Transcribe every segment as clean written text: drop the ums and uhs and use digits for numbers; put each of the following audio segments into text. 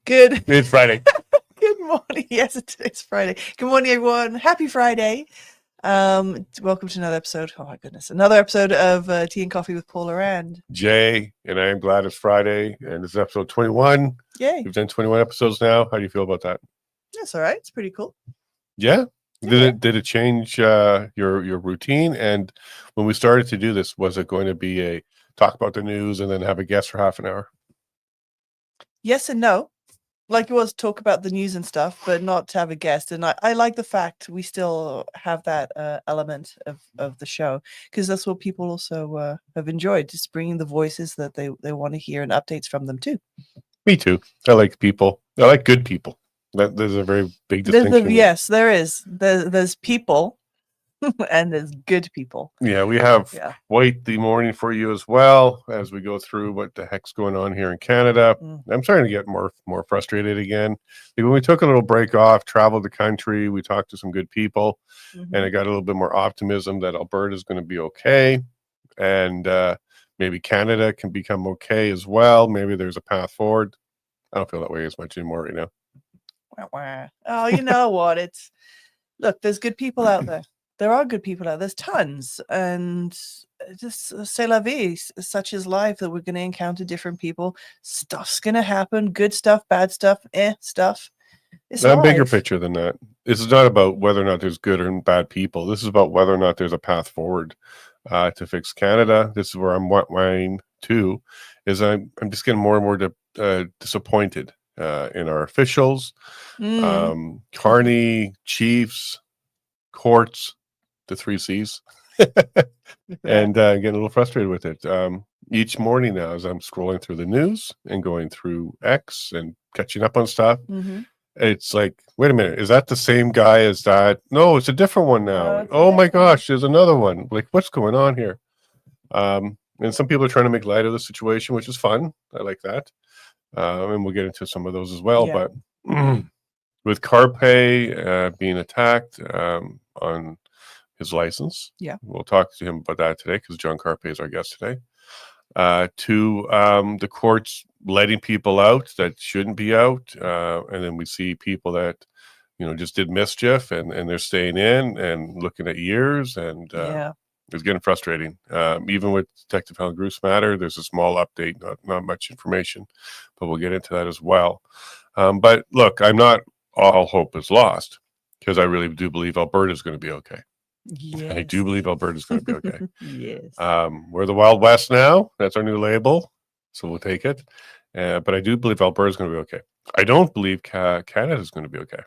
Good. It's Friday. Good morning. Yes, it's Friday. Good morning, everyone. Happy Friday. Welcome to another episode. Oh my goodness, another episode of Tea and Coffee with Paula and Jay, and I am glad it's Friday, and this is episode 21. Yay! We've done 21 episodes now. How do you feel about that? That's all right. It's pretty cool. Yeah. Did it change your routine? And when we started to do this, was it going to be a talk about the news and then have a guest for half an hour? Yes and no. Like it was talk about the news and stuff, but not to have a guest. And I like the fact we still have that element of the show, because that's what people also have enjoyed, just bringing the voices that they want to hear and updates from them too. Me too. I like people. I like good people. There's a very big distinction. Yes, there is. There's people and there's good people. Yeah, we have quite the morning for you as well as we go through what the heck's going on here in Canada. I'm starting to get more frustrated again. Like when we took a little break off, traveled the country, we talked to some good people, and I got a little bit more optimism that Alberta is going to be okay, and maybe Canada can become okay as well. Maybe there's a path forward. I don't feel that way as much anymore right now. Oh, you know what? Look, there's good people out there. There are good people out there. There's tons. And just c'est la vie, such is life, that we're going to encounter different people. Stuff's going to happen. Good stuff, bad stuff, stuff. It's a bigger picture than that. This is not about whether or not there's good or bad people. This is about whether or not there's a path forward to fix Canada. This is where I'm whining too, is I'm just getting more and more disappointed in our officials, Carney, chiefs, courts, the 3 C's, and getting a little frustrated with it. Each morning now, as I'm scrolling through the news and going through X and catching up on stuff, it's like, wait a minute, is that the same guy as that? No, it's a different one now. Oh my gosh, there's another one. Like, what's going on here? And some people are trying to make light of the situation, which is fun. I like that. And we'll get into some of those as well. But with Carpay being attacked on his license, we'll talk to him about that today because John Carpay is our guest today. To the courts letting people out that shouldn't be out, and then we see people that just did mischief and they're staying in and looking at years, and it's getting frustrating. Even with Detective Helen Gross matter, there's a small update, not much information, but we'll get into that as well. But look, I'm not all hope is lost, because I really do believe Alberta is going to be okay. Yes. I do believe Alberta is going to be okay. Yes. We're the Wild West now. That's our new label, so we'll take it. But I do believe Alberta is going to be okay. I don't believe Canada is going to be okay.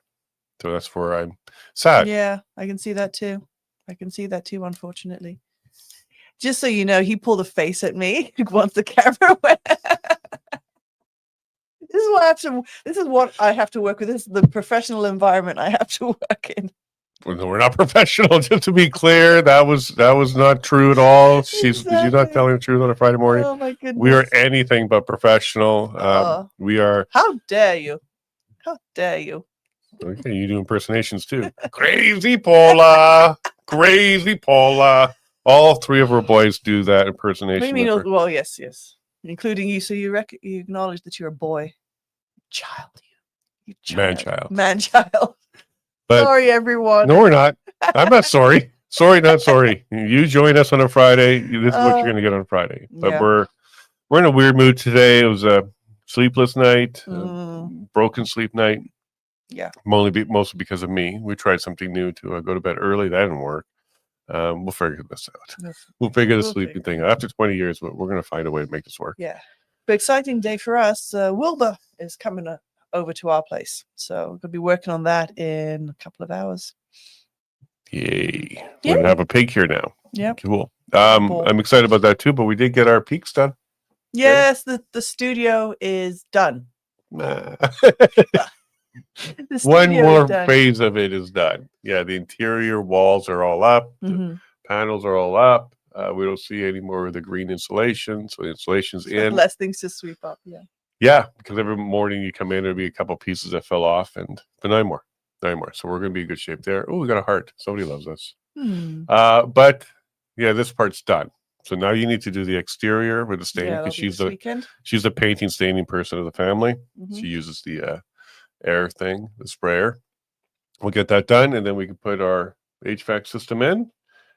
So that's where I'm sad. Yeah, I can see that too. Unfortunately. Just so you know, he pulled a face at me once the camera went. This is what I have to work with. This is the professional environment I have to work in. Well, we're not professional, just to be clear. That was not true at all. She's not telling the truth on a Friday morning. Oh my goodness. We are anything but professional. We are. How dare you? How dare you? Okay, you do impersonations too. Crazy Paula. Crazy Paula. All 3 of our boys do that impersonation. I mean, well, yes, including you. So you acknowledge that you're a boy, child, you child. Man child. But sorry, everyone. No, we're not. I'm not sorry. Sorry, not sorry. You join us on a Friday. This is what you're going to get on Friday. But we're in a weird mood today. It was a sleepless night, broken sleep night. Yeah. Mostly because of me. We tried something new to go to bed early. That didn't work. We'll figure this out. We'll figure the sleeping thing out. After 20 years, we're going to find a way to make this work. Yeah. But exciting day for us. Wilbur is coming over to our place. So we're going to be working on that in a couple of hours. Yay. We're going to have a pig here now. Yeah. Cool. I'm excited about that too, but we did get our peaks done. Yes, the studio is done. One more phase of it is done. Yeah, the interior walls are all up. The panels are all up. We don't see any more of the green insulation, so the insulation's in. Less things to sweep up. Yeah, because every morning you come in, there'll be a couple pieces that fell off, but 9 more. So we're going to be in good shape there. Oh, we got a heart. Somebody loves us. But yeah, this part's done. So now you need to do the exterior with the staining, Yeah, because that'll be this weekend. she's the painting staining person of the family. Mhm. She uses the air thing, the sprayer. We'll get that done, and then we can put our HVAC system in,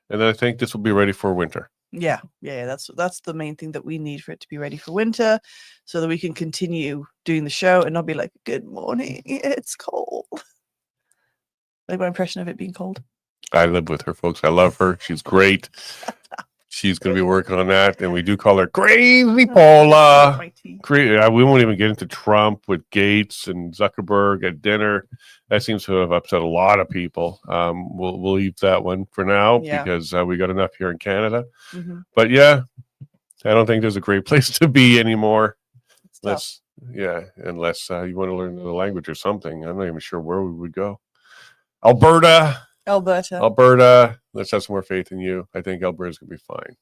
and then I think this will be ready for winter. Yeah. That's the main thing that we need for it to be ready for winter, so that we can continue doing the show and not be like, "Good morning, it's cold." Like my impression of it being cold. I live with her, folks. I love her. She's great. She's going to be working on that, and we do call her Crazy Paula. My tea. We won't even get into Trump with Gates and Zuckerberg at dinner. That seems to have upset a lot of people. We'll leave that one for now, because we got enough here in Canada. Mhm. But yeah, I don't think there's a great place to be anymore. It's tough. Unless you want to learn the language or something. I'm not even sure where we would go. Alberta. Let's have some more faith in you. I think Alberta's gonna be fine.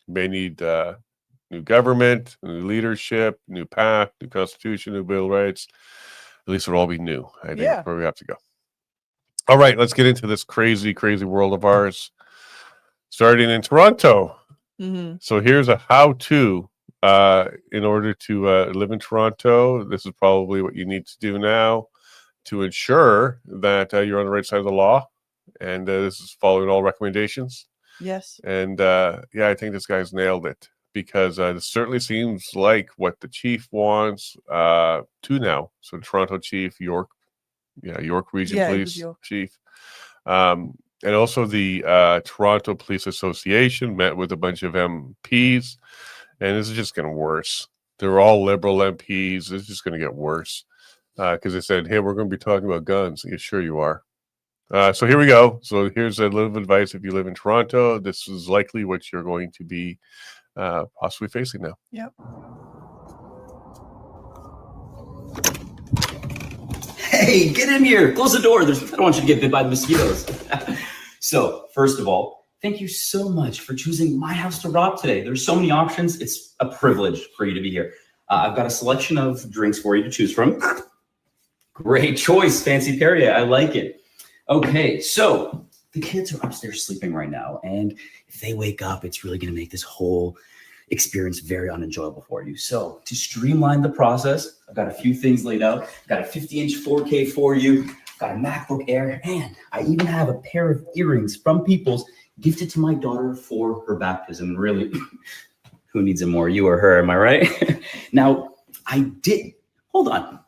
May need new government, new leadership, new path, new constitution, new bill of rights. At least it'll all be new. I think that's where we have to go. All right, let's get into this crazy, crazy world of ours. Starting in Toronto. Mhm. So here's a how-to in order to live in Toronto. This is probably what you need to do now to ensure that you're on the right side of the law. And this is following all recommendations. Yes. And I think this guy's nailed it, because it certainly seems like what the chief wants to now. So the Toronto chief, York Region Police chief, and also the Toronto Police Association met with a bunch of MPs, and this is just getting worse. They're all Liberal MPs. It's just going to get worse, because they said, "Hey, we're going to be talking about guns." Yeah, sure you are. So here we go. So here's a little advice. If you live in Toronto, this is likely what you're going to be possibly facing now. Yep. Hey, get in here. Close the door. I don't want you to get bit by the mosquitoes. So, first of all, thank you so much for choosing my house to rob today. There's so many options. It's a privilege for you to be here. I've got a selection of drinks for you to choose from. Great choice, Fancy Perrier. I like it. Okay, so the kids are upstairs sleeping right now, and if they wake up, it's really going to make this whole experience very unenjoyable for you. So to streamline the process, I've got a few things laid out. I've got a 50-inch 4K for you. I've got a MacBook Air, and I even have a pair of earrings from People's gifted to my daughter for her baptism. Really, who needs it more, you or her? Am I right? Now, hold on.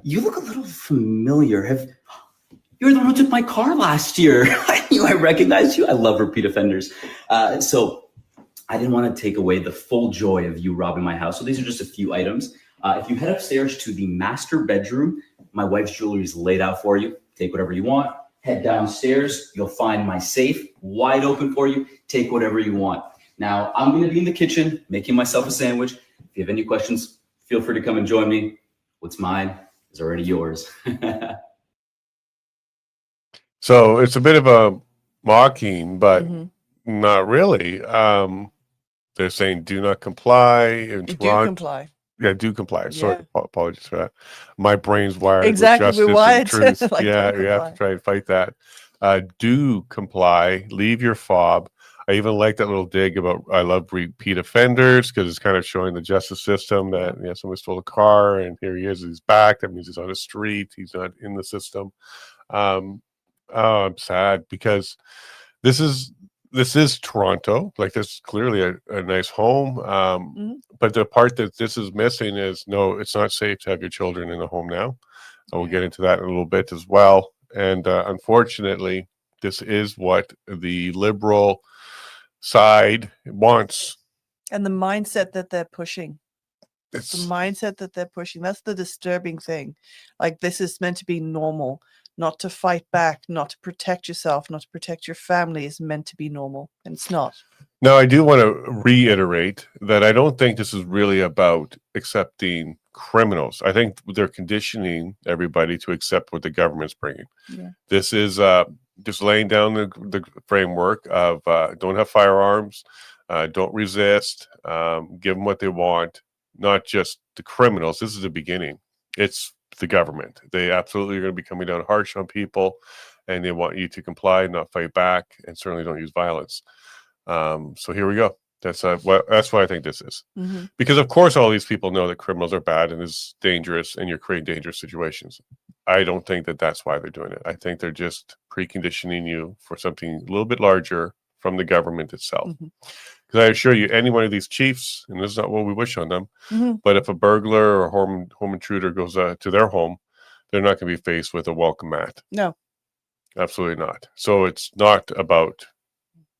You look a little familiar. You're the one who took my car last year. I knew I recognized you. I love repeat offenders. So I didn't want to take away the full joy of you robbing my house. So these are just a few items. If you head upstairs to the master bedroom, my wife's jewelry is laid out for you. Take whatever you want. Head downstairs. You'll find my safe wide open for you. Take whatever you want. Now, I'm going to be in the kitchen making myself a sandwich. If you have any questions, feel free to come and join me. What's mine is already yours. So it's a bit of a mocking, but not really. They're saying do not comply in Toronto. Do comply. Yeah, do comply. Sorry, apologies for that. My brain's wired exactly. with justice We're wired and truth. to, like, yeah, you have to try and fight that. Do comply. Leave your fob. I even like that little dig about I love repeat offenders, because it's kind of showing the justice system that somebody stole a car and here he is. He's back. That means he's on the street. He's not in the system. I'm sad, because this is Toronto. Like, this is clearly a nice home. But the part that this is missing is, no, it's not safe to have your children in the home now. We'll get into that in a little bit as well. And unfortunately, this is what the Liberal side wants. And the mindset that they're pushing. It's the mindset that they're pushing. That's the disturbing thing. Like, this is meant to be normal. Not to fight back, not to protect yourself, not to protect your family is meant to be normal, and it's not. Now, I do want to reiterate that I don't think this is really about accepting criminals. I think they're conditioning everybody to accept what the government's bringing. Yeah. This is just laying down the framework of don't have firearms, don't resist, give them what they want, not just the criminals. This is the beginning. It's the government. They absolutely are going to be coming down harsh on people, and they want you to comply, not fight back, and certainly don't use violence. So here we go. That's why I think this is. Mhm. Because of course all these people know that criminals are bad and is dangerous and you're creating dangerous situations. I don't think that that's why they're doing it. I think they're just preconditioning you for something a little bit larger from the government itself. Mhm. Because I assure you, any one of these chiefs, and this is not what we wish on them, Mhm. but if a burglar or home intruder goes to their home, they're not going to be faced with a welcome mat. No. Absolutely not. So it's not about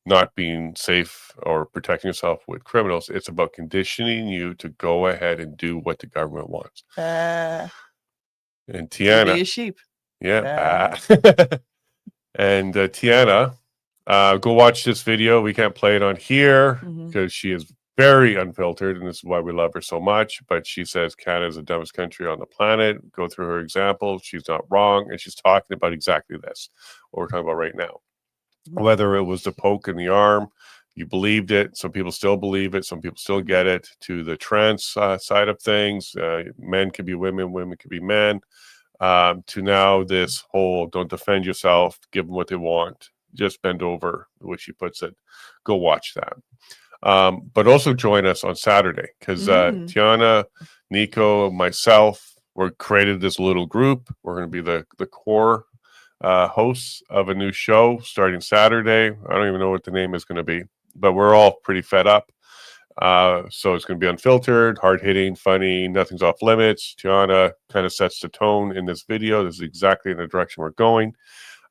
not being safe or protecting yourself with criminals. It's about conditioning you to go ahead and do what the government wants. And Be Tiana, a sheep. yeah, and Tiana, go watch this video. We can't play it on here Mhm. because she is very unfiltered, and this is why we love her so much. But she says Canada is the dumbest country on the planet. Go through her example. She's not wrong, and she's talking about exactly this, what we're talking about right now. Whether it was the poke in the arm, you believed it. Some people still believe it. Some people still get it. To the trans side of things, men could be women, women could be men. To now this whole don't defend yourself, give them what they want, just bend over, the way she puts it. Go watch that. But also join us on Saturday because Tiana, Nico, myself, we're created this little group. We're going to be the core hosts of a new show starting Saturday. I don't even know what the name is going to be, but we're all pretty fed up. So it's going to be unfiltered, hard-hitting, funny, nothing's off limits. Tiana kind of sets the tone in this video. This is exactly in the direction we're going.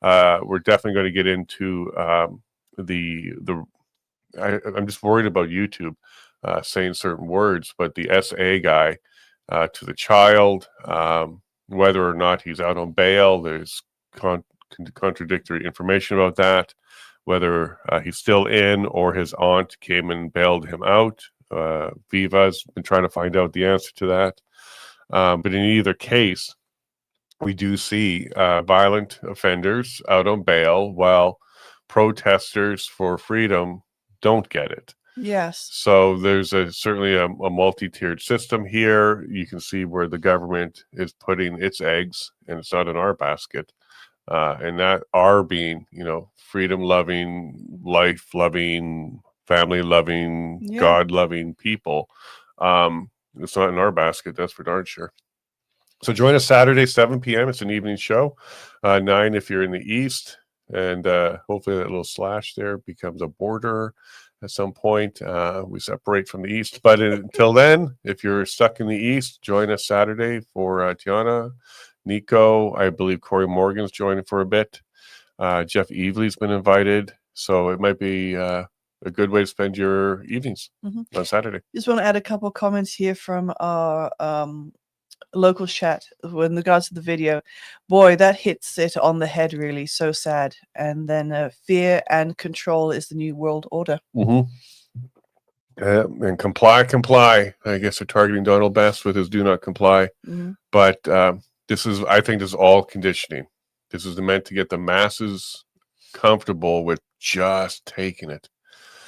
We're definitely going to get into I'm just worried about YouTube saying certain words, but the SA guy to the child, whether or not he's out on bail, there's contradictory information about that. Whether he's still in or his aunt came and bailed him out. Viva's been trying to find out the answer to that. But in either case, we do see violent offenders out on bail while protesters for freedom don't get it. Yes. So there's certainly a multi-tiered system here. You can see where the government is putting its eggs, and it's not in our basket. And that are being, freedom-loving, life-loving, family-loving, God-loving people. It's not in our basket, that's for darn sure. So join us Saturday, 7 p.m. It's an evening show. 9 if you're in the East. And hopefully that little slash there becomes a border at some point. We separate from the East. But until then, if you're stuck in the East, join us Saturday for Tiana, Nico. I believe Corey Morgan's joining for a bit. Jeff Evely's been invited. So it might be a good way to spend your evenings on Saturday. Just want to add a couple of comments here from our local chat in regards to the video. Boy, that hits it on the head, really. So sad. And then fear and control is the new world order. And comply. I guess they're targeting Donald Best with his do not comply. But I think this is all conditioning. This is meant to get the masses comfortable with just taking it.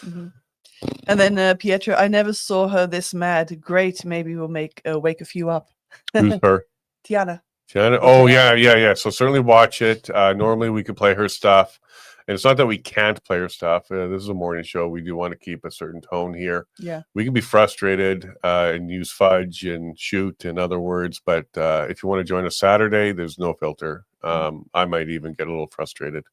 And then Pietro, I never saw her this mad. Great. Maybe we'll wake a few up. Who's her? Tiana. Oh, yeah. So certainly watch it. Normally we could play her stuff. And it's not that we can't play her stuff. This is a morning show. We do want to keep a certain tone here. Yeah. We can be frustrated and use fudge and shoot and other words. But if you want to join us Saturday, there's no filter. I might even get a little frustrated.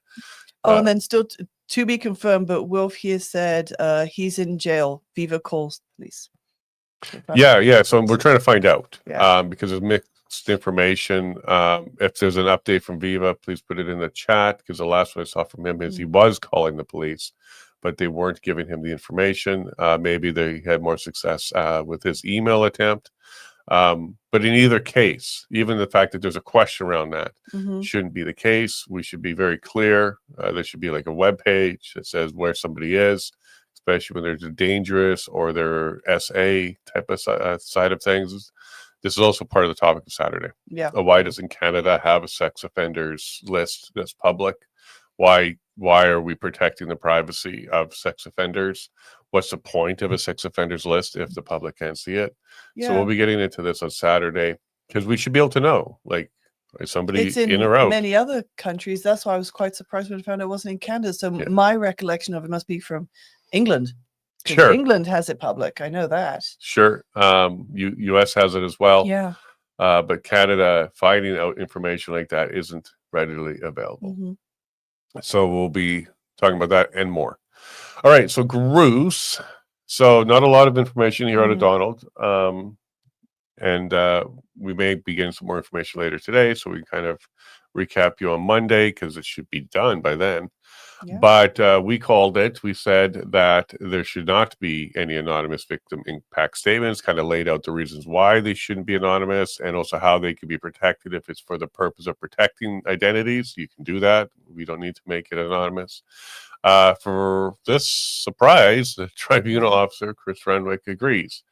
And then still to be confirmed, but Wilf here said he's in jail. Viva calls police. Yeah. So we're trying to find out Yeah. because there's mixed information. If there's an update from Viva, please put it in the chat because the last one I saw from him is he was calling the police, but they weren't giving him the information. Maybe they had more success with his email attempt. But in either case, even the fact that there's a question around that shouldn't be the case. We should be very clear. There should be like a web page that says where somebody is, especially when there's a dangerous or their SA type of side of things. This is also part of the topic of Saturday. Yeah. Why doesn't Canada have a sex offenders list that's public? Why are we protecting the privacy of sex offenders? What's the point of a sex offenders list if the public can't see it? Yeah. So we'll be getting into this on Saturday because we should be able to know, like, is somebody it's in or out? Many other countries. That's why I was quite surprised when I found it wasn't in Canada. So my recollection of it must be from England. 'Cause Sure. England has it public. I know that. Sure. US has it as well. Yeah. But Canada, finding out information like that isn't readily available. Mhm. So we'll be talking about that and more. All right. So Bruce. So not a lot of information here out of Mhm. Donald. And we may be getting some more information later today. So we can kind of recap you on Monday because it should be done by then. Yeah. But we called it. We said that there should not be any anonymous victim impact statements, kind of laid out the reasons why they shouldn't be anonymous and also how they can be protected if it's for the purpose of protecting identities. You can do that. We don't need to make it anonymous. For this surprise, the tribunal officer, Chris Renwick, agrees.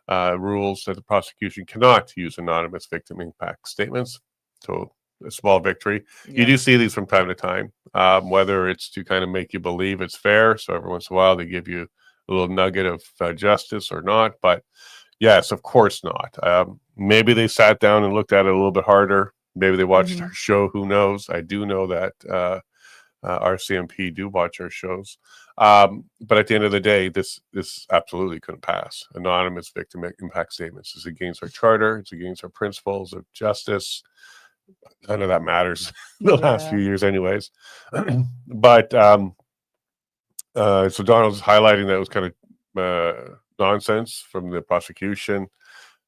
Rules that the prosecution cannot use anonymous victim impact statements. So a small victory. You Yeah. do see these from time to time, whether it's to kind of make you believe it's fair. So every once in a while they give you a little nugget of justice or not. But yes, of course not. Maybe they sat down and looked at it a little bit harder. Maybe they watched Mhm. our show. Who knows? I do know that RCMP do watch our shows. But at the end of the day, this absolutely couldn't pass. Anonymous victim impact statements is against our charter. It's against our principles of justice. None of that matters the last few Yeah. years anyways. But so Donald's highlighting that it was kind of nonsense from the prosecution.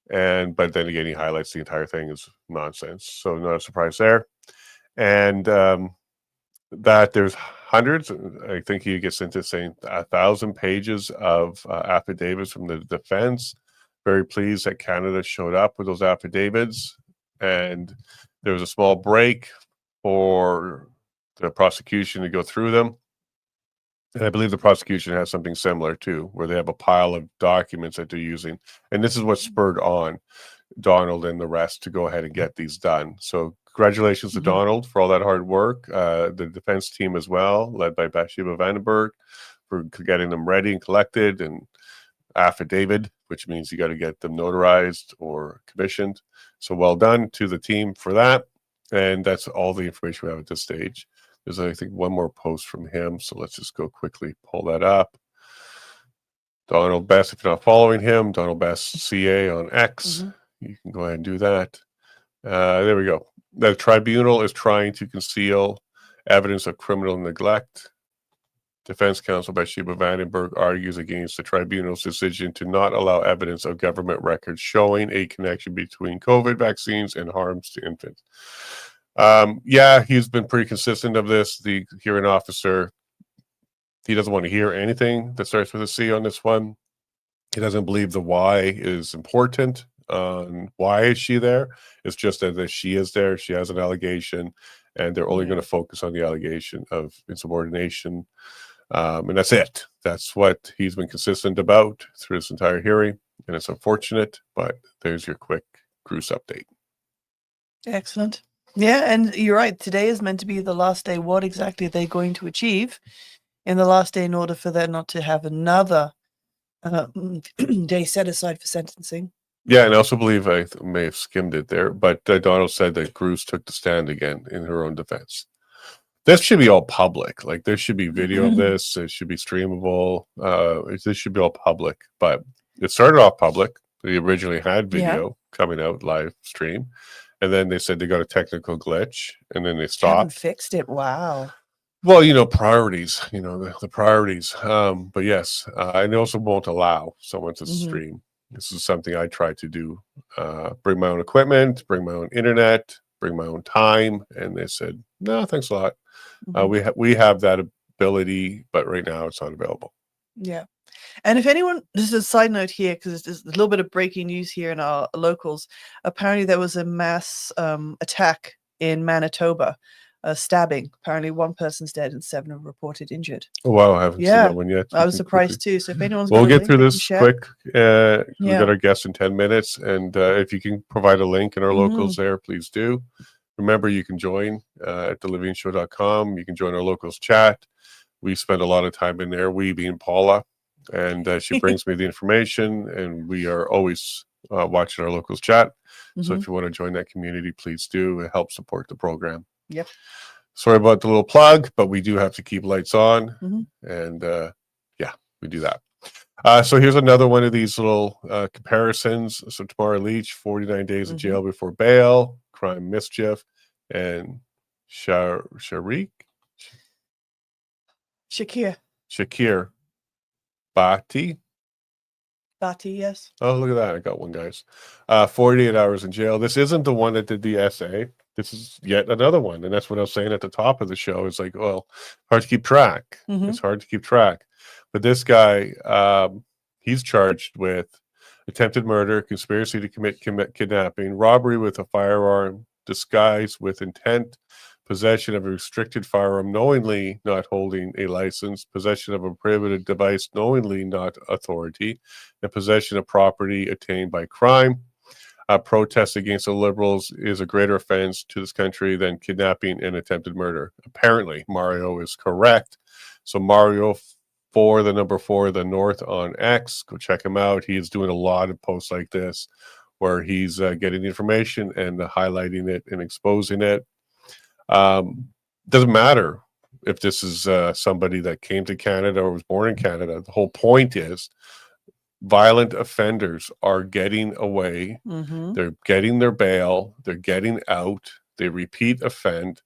But then again, he highlights the entire thing as nonsense. So not a surprise there. And that there's hundreds, I think he gets into saying 1,000 pages of affidavits from the defense. Very pleased that Canada showed up with those affidavits. And there was a small break for the prosecution to go through them. And I believe the prosecution has something similar too, where they have a pile of documents that they're using. And this is what spurred on Donald and the rest to go ahead and get these done. So congratulations to Mhm. Donald for all that hard work. The defense team as well, led by Bathsheba Vandenberg, for getting them ready and collected and affidavit, which means you got to get them notarized or commissioned. So well done to the team for that. And that's all the information we have at this stage. There's, I think, one more post from him. So let's just go quickly pull that up. Donald Best, if you're not following him, Donald Best CA on X. Mhm. You can go ahead and do that. There we go. The tribunal is trying to conceal evidence of criminal neglect. Defense counsel Bathsheba Vandenberg argues against the tribunal's decision to not allow evidence of government records showing a connection between COVID vaccines and harms to infants. Yeah, he's been pretty consistent of this. The hearing officer, he doesn't want to hear anything that starts with a C on this one. He doesn't believe the why is important. Why is she there? It's just that she is there. She has an allegation, and they're only Yeah. going to focus on the allegation of insubordination. And that's it. That's what he's been consistent about through this entire hearing. And it's unfortunate, but there's your quick Bruce update. Excellent. Yeah, and you're right. Today is meant to be the last day. What exactly are they going to achieve in the last day in order for there not to have another day set aside for sentencing? Yeah, and I also believe I may have skimmed it there, but Donald said that Bruce took the stand again in her own defense. This should be all public. Like, there should be video of this. It should be streamable. This should be all public. But it started off public. They originally had video coming out live stream, and then they said they got a technical glitch, and then they Haven't stopped. fixed it. Wow. Well, priorities. The priorities. But yes, I also won't allow someone to Mhm. stream. This is something I try to do. Bring my own equipment, bring my own internet, bring my own time, and they said, no, thanks a lot. Mhm. We have that ability, but right now it's not available. Yeah. And if anyone, this is a side note here, because there's a little bit of breaking news here in our locals. Apparently there was a mass attack in Manitoba, a stabbing. Apparently one person's dead and 7 are reported injured. Oh, wow, I haven't seen Yeah. that one yet. I was We can surprised quickly- too. So if anyone's We'll got a get link through they can this share. quick. We Yeah. got our guest in 10 minutes, and if you can provide a link in our locals Mhm. there, please do. Remember, you can join at thelevingshow.com. You can join our locals chat. We spend a lot of time in there, we being Paula, and she brings me the information, and we are always watching our locals chat. So Mhm. if you want to join that community, please do. It helps support the program. Yep. Sorry about the little plug, but we do have to keep lights on. Mhm. And yeah, we do that. So here's another one of these little comparisons. So Tamara Leach, 49 days in jail before bail, crime mischief, and Shakir Bhatti. Bhatti, yes. Oh, look at that. I got one, guys. 48 hours in jail. This isn't the one that did the essay. This is yet another one. And that's what I was saying at the top of the show. It's like, well, hard to keep track. It's hard to keep track. But this guy, he's charged with attempted murder, conspiracy to commit kidnapping, robbery with a firearm, disguise with intent, possession of a restricted firearm, knowingly not holding a license, possession of a prohibited device, knowingly not authority, and possession of property attained by crime. Protest against the liberals is a greater offense to this country than kidnapping and attempted murder. Apparently, Mario is correct. So Mario for the number 4, the North on X, go check him out. He is doing a lot of posts like this where he's getting information and highlighting it and exposing it. Doesn't matter if this is somebody that came to Canada or was born in Canada. The whole point is violent offenders are getting away. They're getting their bail. They're getting out. They repeat offend.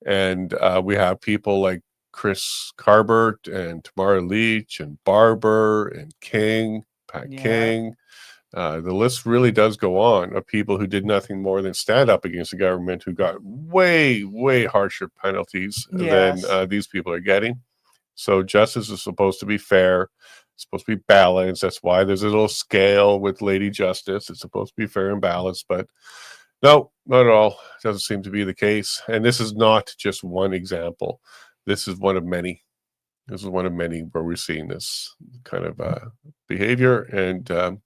And we have people like Chris Carbert and Tamara Leach and Barber and King, Pat King. The list really does go on of people who did nothing more than stand up against the government, who got way, way harsher penalties than these people are getting. So justice is supposed to be fair. It's supposed to be balanced. That's why there's a little scale with Lady Justice. It's supposed to be fair and balanced, but no, not at all. Doesn't seem to be the case. And this is not just one example. This is one of many. This is one of many where we're seeing this kind of behavior. And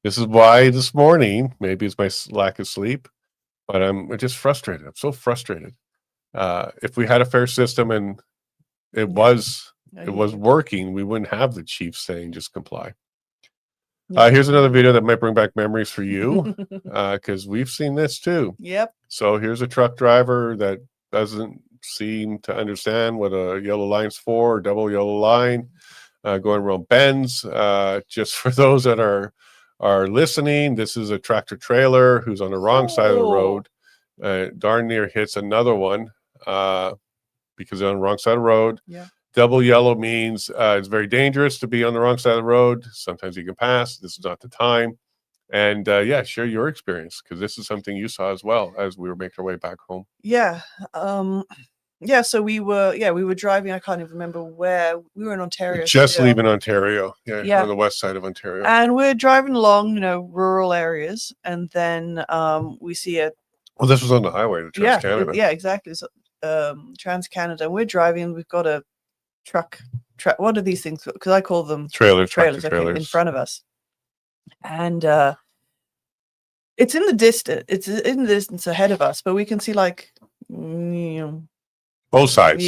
this is why this morning, maybe it's my lack of sleep, but I'm just frustrated. I'm so frustrated. If we had a fair system and it was working, we wouldn't have the chief saying just comply. Here's another video that might bring back memories for you, because we've seen this too. Yep. So here's a truck driver that doesn't seem to understand what a yellow line's for, or double yellow line, going around bends. Just for those that are listening, this is a tractor trailer who's on the wrong side of the road. Darn near hits another one because they're on the wrong side of the road. Double yellow means it's very dangerous to be on the wrong side of the road. Sometimes you can pass. This is not the time. And share your experience, because this is something you saw as well as we were making our way back home. So we were driving. I can't even remember where. We were in Ontario. Just leaving Ontario. On the west side of Ontario. And we're driving along, rural areas, and then we see a. Well, this was on the highway to Trans-Canada. Yeah, exactly. So, Trans-Canada. And we're driving. We've got a truck. What are these things? Because I call them trailers. In front of us. And it's in the distance. It's in the distance ahead of us, but we can see both sides.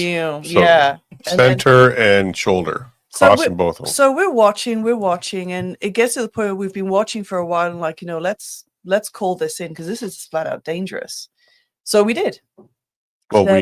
Center and shoulder. Crossing both of them. So we're watching, and it gets to the point where we've been watching for a while, and let's call this in, because this is flat out dangerous. So we did. So when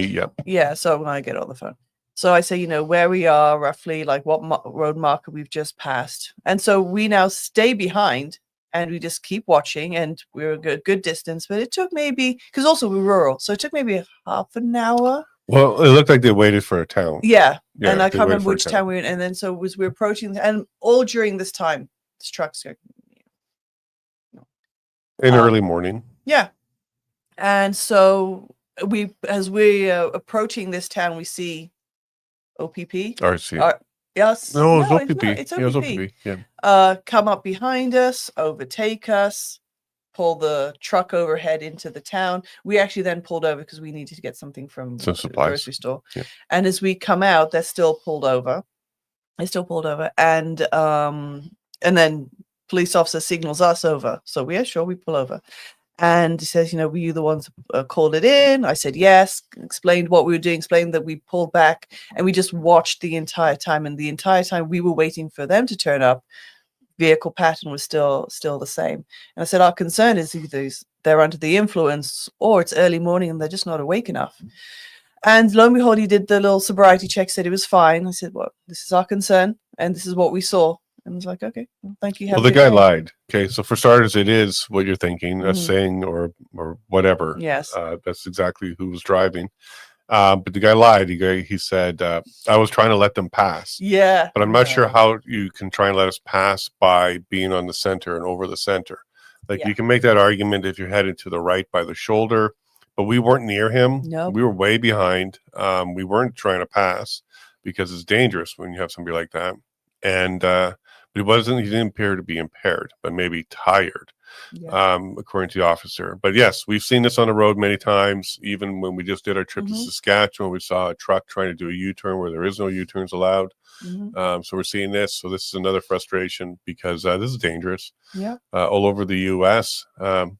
I get on the phone. So I say, where we are roughly, like what road marker we've just passed. And so we now stay behind and we just keep watching, and we're a good distance, but it took maybe, because also we're rural, so it took maybe half an hour. Well, it looked like they waited for a town. Yeah, and I can't remember which town we were in. And then so we're approaching, and all during this time, this truck's going. In early morning. Yeah. And so as we're approaching this town, we see OPP. RC. Yes. No, it's OPP. It's OPP. OPP. Yeah. Come up behind us, overtake us, pull the truck overhead into the town. We actually then pulled over because we needed to get something from the grocery store. Yeah. And as we come out, they're still pulled over. And then police officer signals us over. So we pull over. And he says, were you the ones who called it in? I said, yes. Explained what we were doing, explained that we pulled back, and we just watched the entire time. And the entire time we were waiting for them to turn up, vehicle pattern was still the same. And I said, our concern is either they're under the influence or it's early morning and they're just not awake enough. And lo and behold, he did the little sobriety check, said it was fine. I said, well, this is our concern. and this is what we saw. And it's like, okay, well, thank you. Have Well, a the good guy day. lied. Okay, so for starters, it is what you're thinking, a Mhm. saying or whatever. Yes. That's exactly who was driving. But the guy lied. He said, I was trying to let them pass. Yeah. But I'm not sure how you can try and let us pass by being on the center and over the center. Like Yeah. you can make that argument if you're headed to the right by the shoulder, but we weren't near him. Nope. We were way behind. We weren't trying to pass because it's dangerous when you have somebody like that. And but he didn't appear to be impaired, but maybe tired. Yeah. According to the officer. But yes, we've seen this on the road many times. Even when we just did our trip to Mhm. Saskatchewan, we saw a truck trying to do a U-turn where there is no U-turns allowed. Mhm. So we're seeing this. So this is another frustration because this is dangerous. Yeah. All over the U.S., they're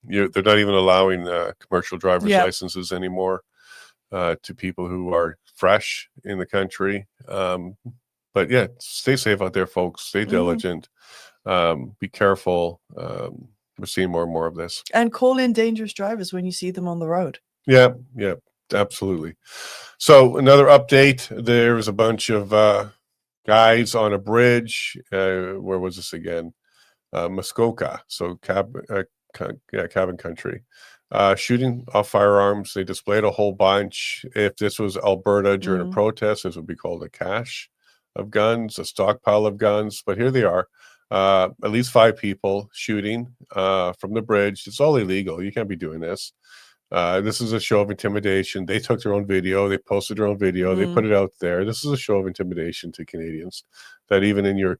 not even allowing commercial driver's Yeah. licenses anymore to people who are fresh in the country. But yeah, stay safe out there, folks. Stay Mhm. diligent. Be careful. We're seeing more and more of this. And call in dangerous drivers when you see them on the road. Yeah, absolutely. So another update. There's a bunch of guys on a bridge. Where was this again? Muskoka. So cabin country. Shooting off firearms. They displayed a whole bunch. If this was Alberta during a Mhm. protest, this would be called a cache of guns, a stockpile of guns. But here they are. At least 5 people shooting from the bridge. It's all illegal. You can't be doing this. This is a show of intimidation. They took their own video. They posted their own video. They put it out there. This is a show of intimidation to Canadians that even in your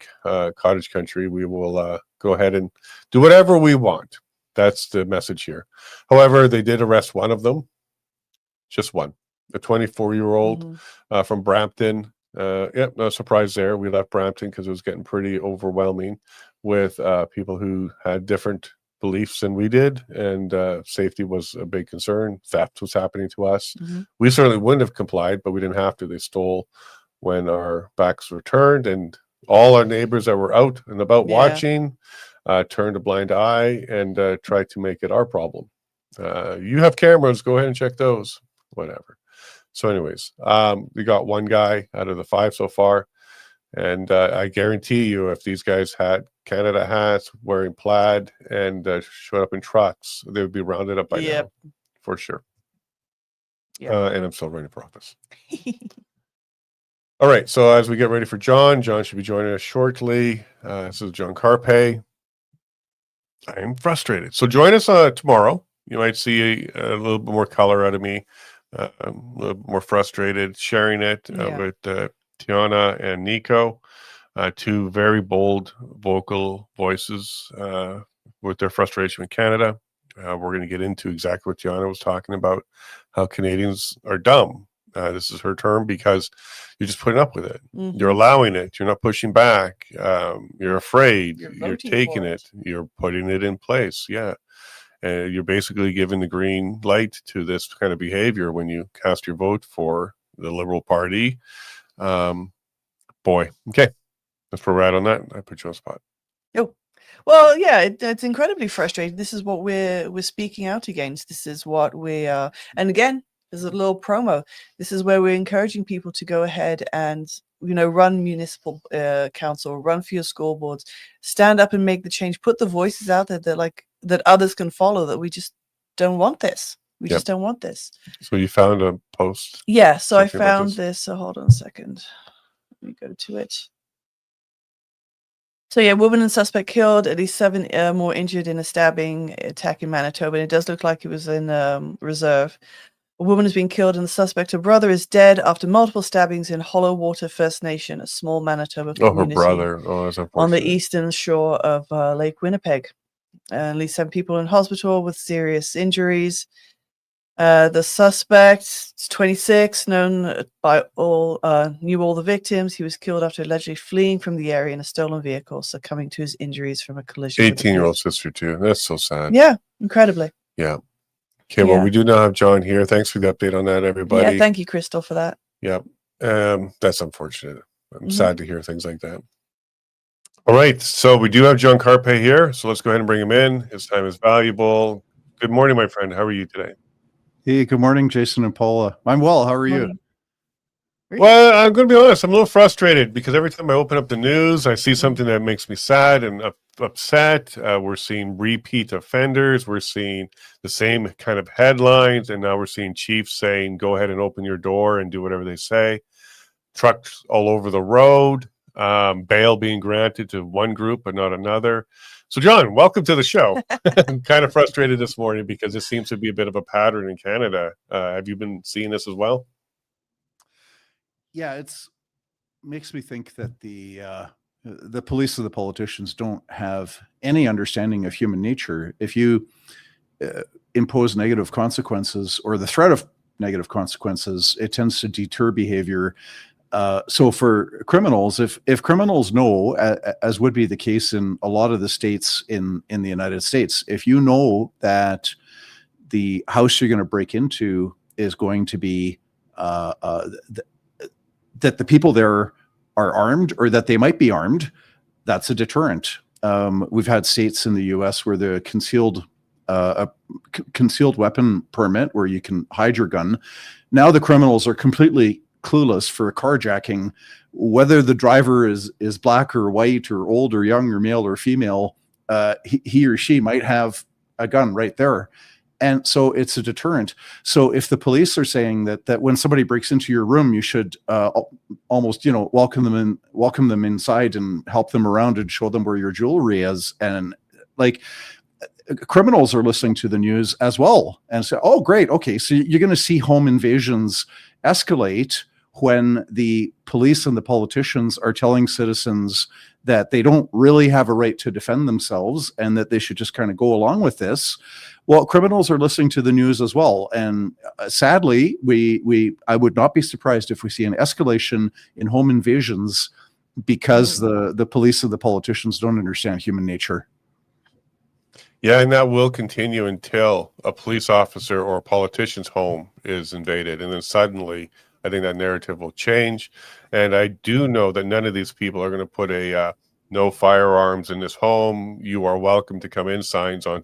cottage country, we will go ahead and do whatever we want. That's the message here. However, they did arrest one of them, just one, a 24-year-old from Brampton. No surprise there. We left Brampton because it was getting pretty overwhelming with people who had different beliefs than we did, and safety was a big concern. Theft was happening to us. We certainly wouldn't have complied, but we didn't have to. They stole when our backs were turned, and all our neighbors that were out and about watching turned a blind eye and tried to make it our problem. You have cameras, go ahead and check those, whatever. So anyways, we got one guy out of the 5 so far. And I guarantee you, if these guys had Canada hats, wearing plaid, and showed up in trucks, they would be rounded up by now, for sure. And I'm still running for office. All right, so as we get ready for John should be joining us shortly. This is John Carpay. I am frustrated. So join us tomorrow. You might see a little bit more color out of me, a little more frustrated, sharing it with Tiana and Nico, 2 very bold vocal voices with their frustration with Canada. We're going to get into exactly what Tiana was talking about, how Canadians are dumb. This is her term because you're just putting up with it. You're allowing it. You're not pushing back. You're afraid. You're taking it. You're putting it in place. Yeah. And you're basically giving the green light to this kind of behavior when you cast your vote for the Liberal Party. Boy. Okay. That's where we're at on that. I put you on the spot. Oh, well, yeah, it's incredibly frustrating. This is what we're speaking out against. This is what we are. And again, there's a little promo. This is where we're encouraging people to go ahead and, run municipal council, run for your school boards, stand up and make the change, put the voices out there that others can follow, that we just don't want this. We just don't want this. So you found a post? Yeah, so I found this. So hold on a second. Let me go to it. So yeah, woman and suspect killed, at least 7 more injured in a stabbing attack in Manitoba. And it does look like it was in reserve. A woman has been killed and the suspect, her brother, is dead after multiple stabbings in Hollow Water First Nation, a small Manitoba community. Her brother. Oh, that's unfortunate. On the eastern shore of Lake Winnipeg. At least 7 people in hospital with serious injuries. The suspect is 26, known by all, knew all the victims. He was killed after allegedly fleeing from the area in a stolen vehicle, succumbing to his injuries from a collision. 18-year-old sister too. That's so sad. Yeah, incredibly. Yeah. Okay, well, we do now have John here. Thanks for the update on that, everybody. Yeah, thank you, Crystal, for that. Yeah, that's unfortunate. I'm sad to hear things like that. All right, so we do have John Carpay here, so let's go ahead and bring him in. His time is valuable. Good morning, my friend. How are you today? Hey, good morning, Jason and Paula. I'm well. How are you? Well, I'm going to be honest. I'm a little frustrated because every time I open up the news, I see something that makes me sad and upset. We're seeing repeat offenders. We're seeing the same kind of headlines. And now we're seeing chiefs saying, go ahead and open your door and do whatever they say. Trucks all over the road. Bail being granted to one group but not another. So, John, welcome to the show. I'm kind of frustrated this morning because this seems to be a bit of a pattern in Canada. Have you been seeing this as well? Yeah, it's makes me think that the police and the politicians don't have any understanding of human nature. If you impose negative consequences or the threat of negative consequences, it tends to deter behavior. So for criminals, if criminals know, as would be the case in a lot of the states in the United States, if you know that the house you're going to break into is going to be that the people there are armed or that they might be armed, that's a deterrent. We've had states in the U.S. where the concealed weapon permit, where you can hide your gun. Now the criminals are completely clueless for a carjacking, whether the driver is black or white or old or young or male or female. He or she might have a gun right there. And so it's a deterrent. So if the police are saying that when somebody breaks into your room, you should almost, welcome them inside and help them around and show them where your jewelry is. And like criminals are listening to the news as well and say, oh, great. Okay. So you're going to see home invasions escalate when the police and the politicians are telling citizens that they don't really have a right to defend themselves and that they should just kind of go along with this. Well, criminals are listening to the news as well. And sadly, I would not be surprised if we see an escalation in home invasions because the police and the politicians don't understand human nature. Yeah, and that will continue until a police officer or a politician's home is invaded. And then suddenly, I think that narrative will change. And I do know that none of these people are going to put a no firearms in this home, you are welcome to come in signs on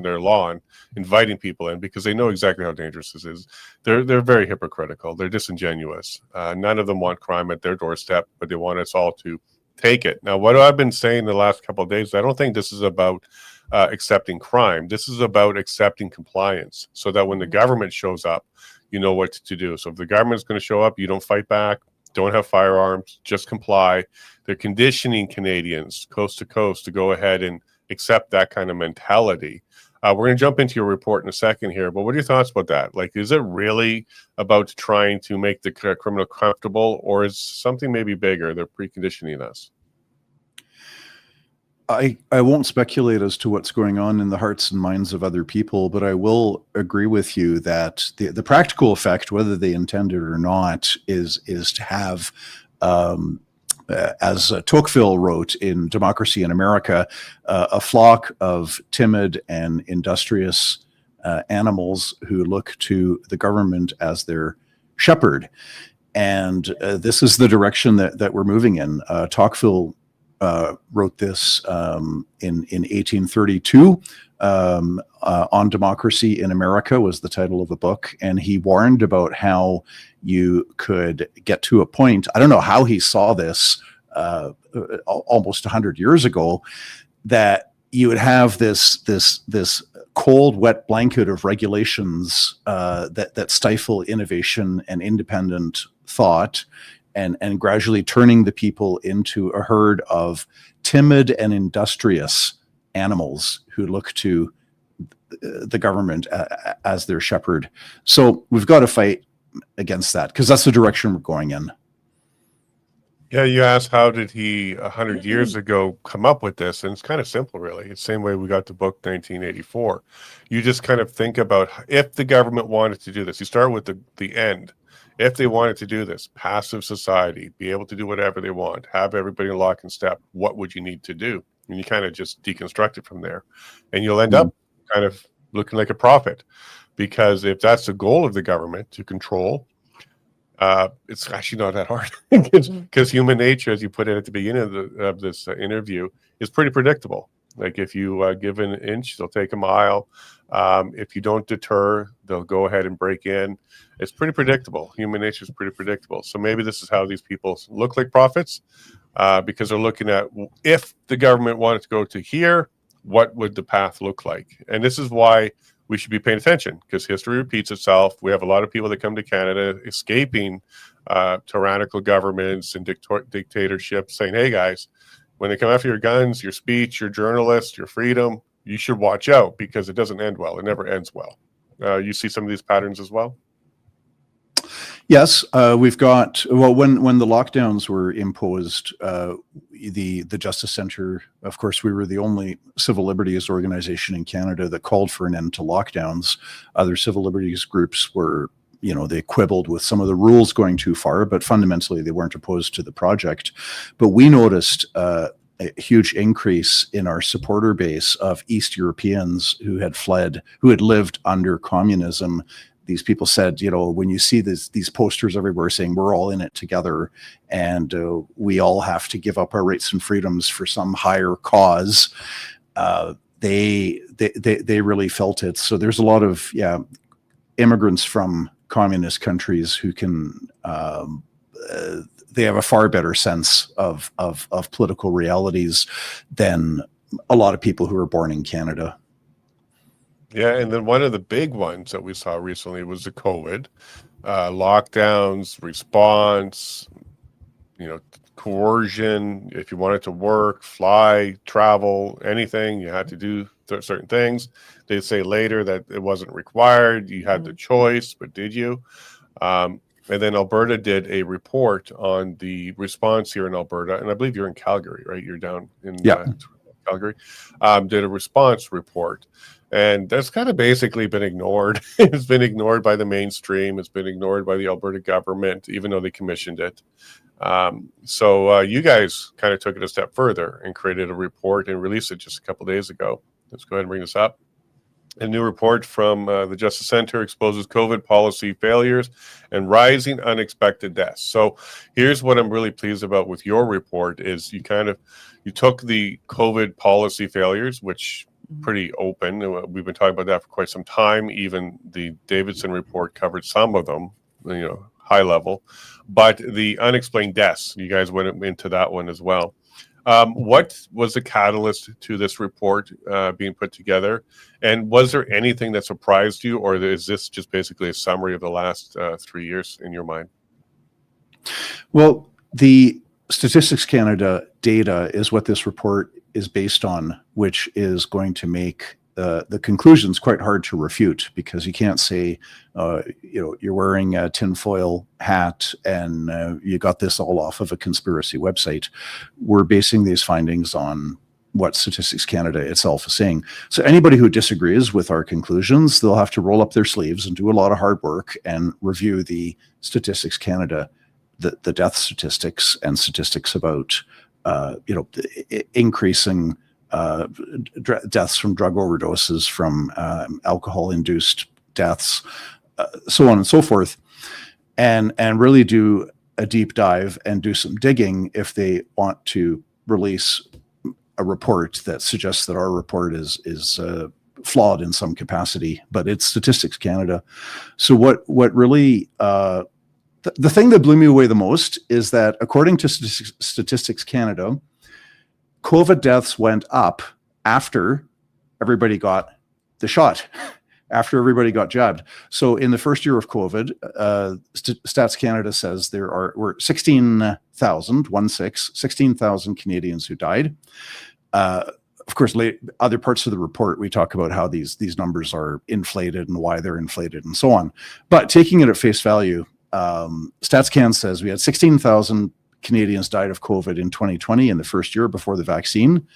their lawn, inviting people in because they know exactly how dangerous this is. They're very hypocritical. They're disingenuous. None of them want crime at their doorstep, but they want us all to take it. Now, what I've been saying the last couple of days, I don't think this is about accepting crime. This is about accepting compliance so that when the government shows up, you know what to do. So if the government's going to show up, you don't fight back, don't have firearms, just comply. They're conditioning Canadians coast to coast to go ahead and accept that kind of mentality. We're going to jump into your report in a second here, but what are your thoughts about that? Like, is it really about trying to make the criminal comfortable, or is something maybe bigger? They're preconditioning us. I won't speculate as to what's going on in the hearts and minds of other people, but I will agree with you that the practical effect, whether they intend it or not, is to have, as Tocqueville wrote in Democracy in America, a flock of timid and industrious animals who look to the government as their shepherd. And this is the direction that we're moving in. Tocqueville wrote this in 1832. On Democracy in America was the title of the book, and he warned about how you could get to a point. I don't know how he saw this almost 100 years ago, that you would have this cold, wet blanket of regulations that stifle innovation and independent thought, and gradually turning the people into a herd of timid and industrious animals who look to the government as their shepherd. So we've got to fight against that because that's the direction we're going in. Yeah, you asked how did he 100 years ago come up with this, and it's kind of simple, really. It's the same way we got the book 1984. You just kind of think about if the government wanted to do this. You start with the end. If they wanted to do this, passive society, be able to do whatever they want, have everybody in lock and step, what would you need to do? And you kind of just deconstruct it from there. And you'll end up kind of looking like a prophet. Because if that's the goal of the government, to control, it's actually not that hard. Because human nature, as you put it at the beginning of this interview, is pretty predictable. Like if you give an inch, they'll take a mile. If you don't deter, they'll go ahead and break in. It's pretty predictable. Human nature is pretty predictable. So maybe this is how these people look like prophets, because they're looking at, if the government wanted to go to here, what would the path look like? And this is why we should be paying attention, because history repeats itself. We have a lot of people that come to Canada escaping tyrannical governments and dictatorships, saying, hey guys, when they come after your guns, your speech, your journalist, your freedom, you should watch out, because it doesn't end well. It never ends well. You see some of these patterns as well? Yes, we've got, well, when the lockdowns were imposed, the Justice Centre, of course, we were the only civil liberties organization in Canada that called for an end to lockdowns. Other civil liberties groups were, they quibbled with some of the rules going too far, but fundamentally they weren't opposed to the project. But we noticed a huge increase in our supporter base of East Europeans who had fled, who had lived under communism. These people said, when you see these posters everywhere saying we're all in it together and we all have to give up our rights and freedoms for some higher cause, they really felt it. So there's a lot of immigrants from communist countries who can they have a far better sense of political realities than a lot of people who are born in Canada. Yeah, and then one of the big ones that we saw recently was the COVID lockdowns, response, coercion. If you wanted to work, fly, travel, anything, you had to do certain things. They say later that it wasn't required. You had the choice, but did you? And then Alberta did a report on the response here in Alberta, and I believe you're in Calgary, right? You're down in Calgary. Did a response report. And that's kind of basically been ignored. It's been ignored by the mainstream. It's been ignored by the Alberta government, even though they commissioned it. So you guys kind of took it a step further and created a report and released it just a couple days ago. Let's go ahead and bring this up. A new report from the Justice Centre exposes COVID policy failures and rising unexpected deaths. So here's what I'm really pleased about with your report is you took the COVID policy failures, which pretty open. We've been talking about that for quite some time. Even the Davidson report covered some of them, high level, but the unexplained deaths, you guys went into that one as well. What was the catalyst to this report being put together? And was there anything that surprised you, or is this just basically a summary of the last 3 years in your mind? Well, the Statistics Canada data is what this report is based on, which is going to make the conclusions quite hard to refute, because you can't say, you're wearing a tinfoil hat and you got this all off of a conspiracy website. We're basing these findings on what Statistics Canada itself is saying. So anybody who disagrees with our conclusions, they'll have to roll up their sleeves and do a lot of hard work and review the Statistics Canada, the death statistics and statistics about increasing deaths from drug overdoses, from alcohol-induced deaths, so on and so forth, and really do a deep dive and do some digging if they want to release a report that suggests that our report is flawed in some capacity. But it's Statistics Canada. So what really the thing that blew me away the most is that according to Statistics Canada, COVID deaths went up after everybody got the shot, after everybody got jabbed. So in the first year of COVID, Stats Canada says there were 16,000 Canadians who died. Of course, other parts of the report, we talk about how these numbers are inflated and why they're inflated and so on. But taking it at face value, StatsCan says we had 16,000 Canadians died of COVID in 2020 in the first year before the vaccine.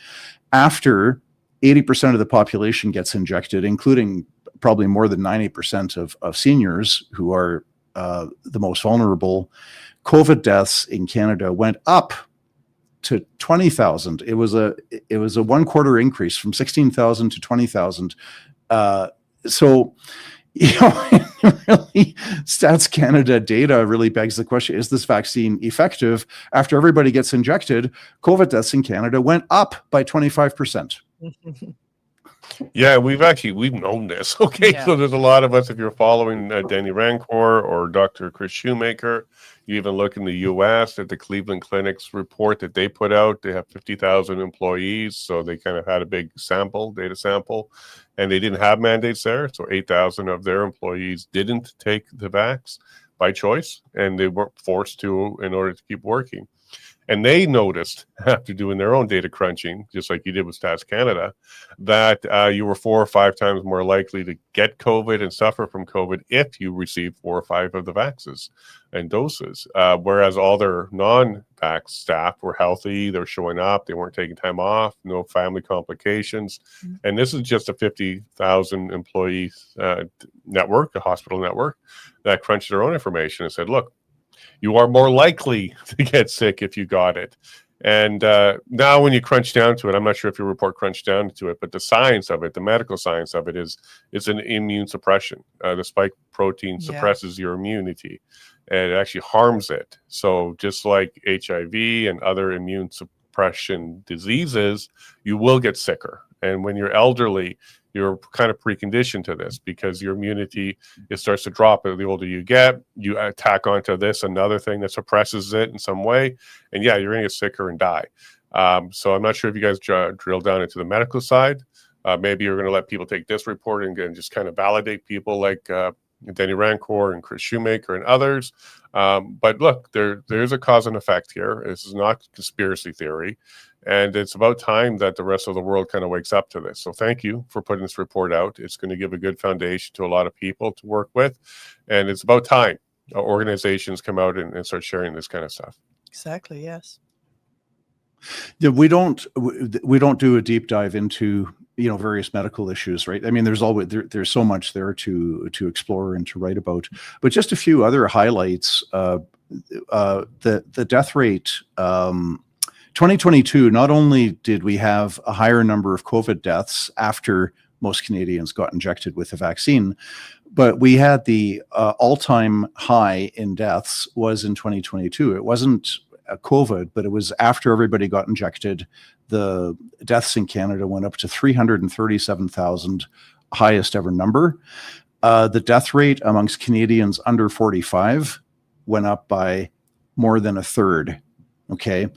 After 80% of the population gets injected, including probably more than 90% of seniors who are the most vulnerable, COVID deaths in Canada went up to 20,000. It was a 1/4 increase from 16,000 to 20,000. So, really, Stats Canada data really begs the question, is this vaccine effective? After everybody gets injected, COVID deaths in Canada went up by 25%. Yeah, we've known this. Okay, Yeah. so there's a lot of us. If you're following Danny Rancourt or Dr. Chris Shoemaker, you even look in the U.S. at the Cleveland Clinic's report that they put out. They have 50,000 employees, so they kind of had a big data sample, and they didn't have mandates there. So 8,000 of their employees didn't take the vax by choice, and they weren't forced to in order to keep working. And they noticed, after doing their own data crunching, just like you did with Stats Canada, that you were 4 or 5 times more likely to get COVID and suffer from COVID if you received 4 or 5 of the vaxes and doses. Whereas all their non-vax staff were healthy, they were showing up, they weren't taking time off, no family complications. Mm-hmm. And this is just a 50,000 employee network, a hospital network, that crunched their own information and said, look, you are more likely to get sick if you got it. And now when you crunch down to it, I'm not sure if your report crunched down to it, but the science of it, the medical science of it is an immune suppression. The spike protein suppresses your immunity, and it actually harms it. So just like HIV and other immune suppression diseases, you will get sicker. And when you're elderly, you're kind of preconditioned to this because your immunity, it starts to drop the older you get. You tack onto this another thing that suppresses it in some way, and yeah, you're going to get sicker and die. So I'm not sure if you guys drill down into the medical side. Maybe you're going to let people take this report and just kind of validate people like Danny Rancourt and Chris Shoemaker and others. But look, there's a cause and effect here. This is not conspiracy theory. And it's about time that the rest of the world kind of wakes up to this. So thank you for putting this report out. It's going to give a good foundation to a lot of people to work with. And it's about time organizations come out and start sharing this kind of stuff. Exactly, yes. Yeah, we don't do a deep dive into various medical issues, right? I mean, there's always there's so much there to explore and to write about. But just a few other highlights. The death rate. 2022, not only did we have a higher number of COVID deaths after most Canadians got injected with the vaccine, but we had the all-time high in deaths was in 2022. It wasn't COVID, but it was after everybody got injected. The deaths in Canada went up to 337,000, highest ever number. The death rate amongst Canadians under 45 went up by more than a third. Okay.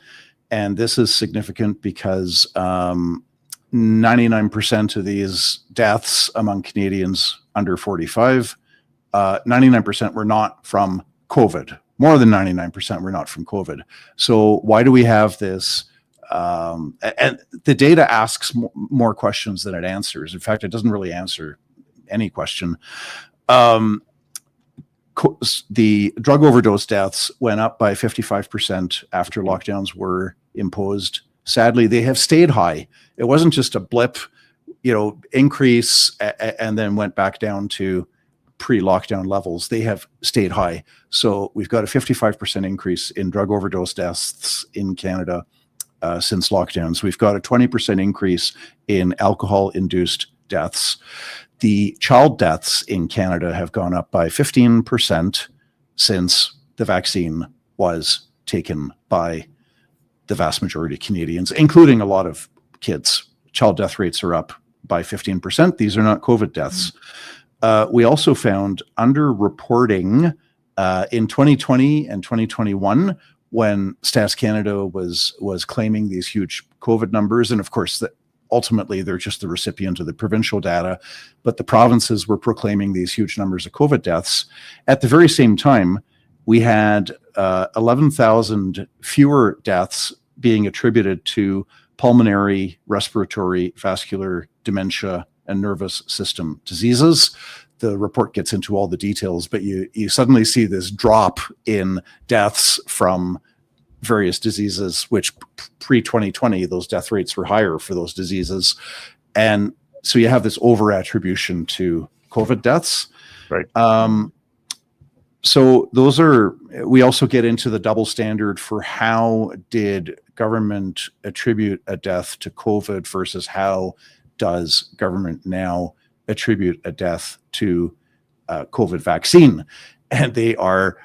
And this is significant because 99% of these deaths among Canadians under 45, 99% were not from COVID. More than 99% were not from COVID. So why do we have this? And the data asks more questions than it answers. In fact, it doesn't really answer any question. The drug overdose deaths went up by 55% after lockdowns were imposed. Sadly, they have stayed high. It wasn't just a blip, increase and then went back down to pre-lockdown levels. They have stayed high. So we've got a 55% increase in drug overdose deaths in Canada since lockdowns. We've got a 20% increase in alcohol-induced deaths. The child deaths in Canada have gone up by 15% since the vaccine was taken by the vast majority of Canadians, including a lot of kids. Child death rates are up by 15%. These are not COVID deaths. We also found underreporting in 2020 and 2021 when Stats Canada was claiming these huge COVID numbers. And of course, ultimately, they're just the recipient of the provincial data, but the provinces were proclaiming these huge numbers of COVID deaths. At the very same time, we had 11,000 fewer deaths being attributed to pulmonary, respiratory, vascular, dementia, and nervous system diseases. The report gets into all the details, but you suddenly see this drop in deaths from various diseases, which pre-2020, those death rates were higher for those diseases. And so you have this over-attribution to COVID deaths. Right. So we also get into the double standard for how did government attribute a death to COVID versus how does government now attribute a death to COVID vaccine. And they are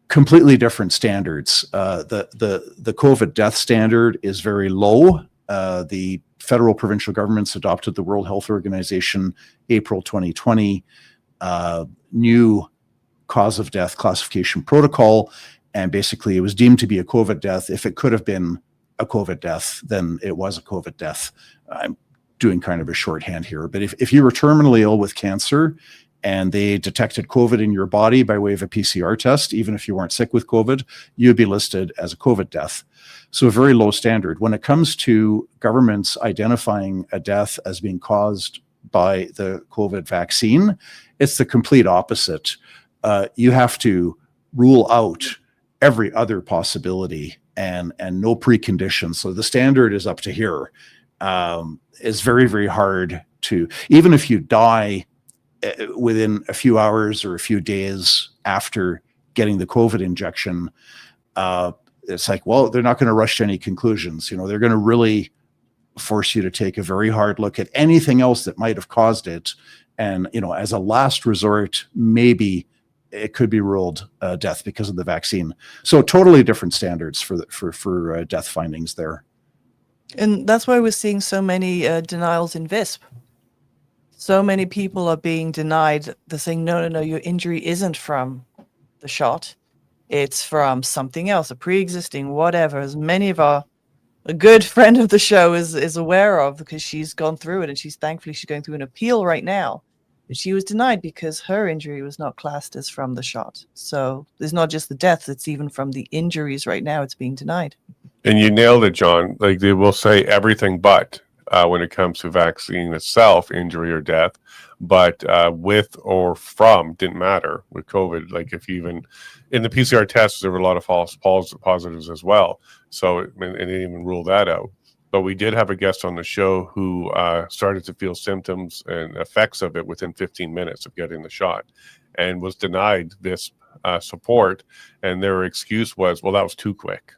completely different standards. The COVID death standard is very low. The federal provincial governments adopted the World Health Organization April 2020 new cause of death classification protocol, and basically it was deemed to be a COVID death. If it could have been a COVID death, then it was a COVID death. I'm doing kind of a shorthand here, but if you were terminally ill with cancer and they detected COVID in your body by way of a PCR test, even if you weren't sick with COVID, you'd be listed as a COVID death. So a very low standard. When it comes to governments identifying a death as being caused by the COVID vaccine, it's the complete opposite. You have to rule out every other possibility and no preconditions. So the standard is up to here. It's very, very hard to, even if you die within a few hours or a few days after getting the COVID injection, it's like, well, they're not going to rush to any conclusions. They're going to really force you to take a very hard look at anything else that might have caused it. And, as a last resort, maybe it could be ruled death because of the vaccine. So totally different standards for death findings there. And that's why we're seeing so many denials in VISP. So many people are being denied. They're saying, no, your injury isn't from the shot. It's from something else, a pre-existing whatever, as many of a good friend of the show is aware of, because she's gone through it, and she's going through an appeal right now. But she was denied because her injury was not classed as from the shot. So there's not just the deaths, it's even from the injuries right now it's being denied. And you nailed it, John. Like, they will say everything but when it comes to vaccine itself, injury or death, but with or from didn't matter with COVID. Like, if you even in the PCR tests, there were a lot of false positives as well. So it didn't even rule that out. But we did have a guest on the show who started to feel symptoms and effects of it within 15 minutes of getting the shot, and was denied this support. And their excuse was, well, that was too quick.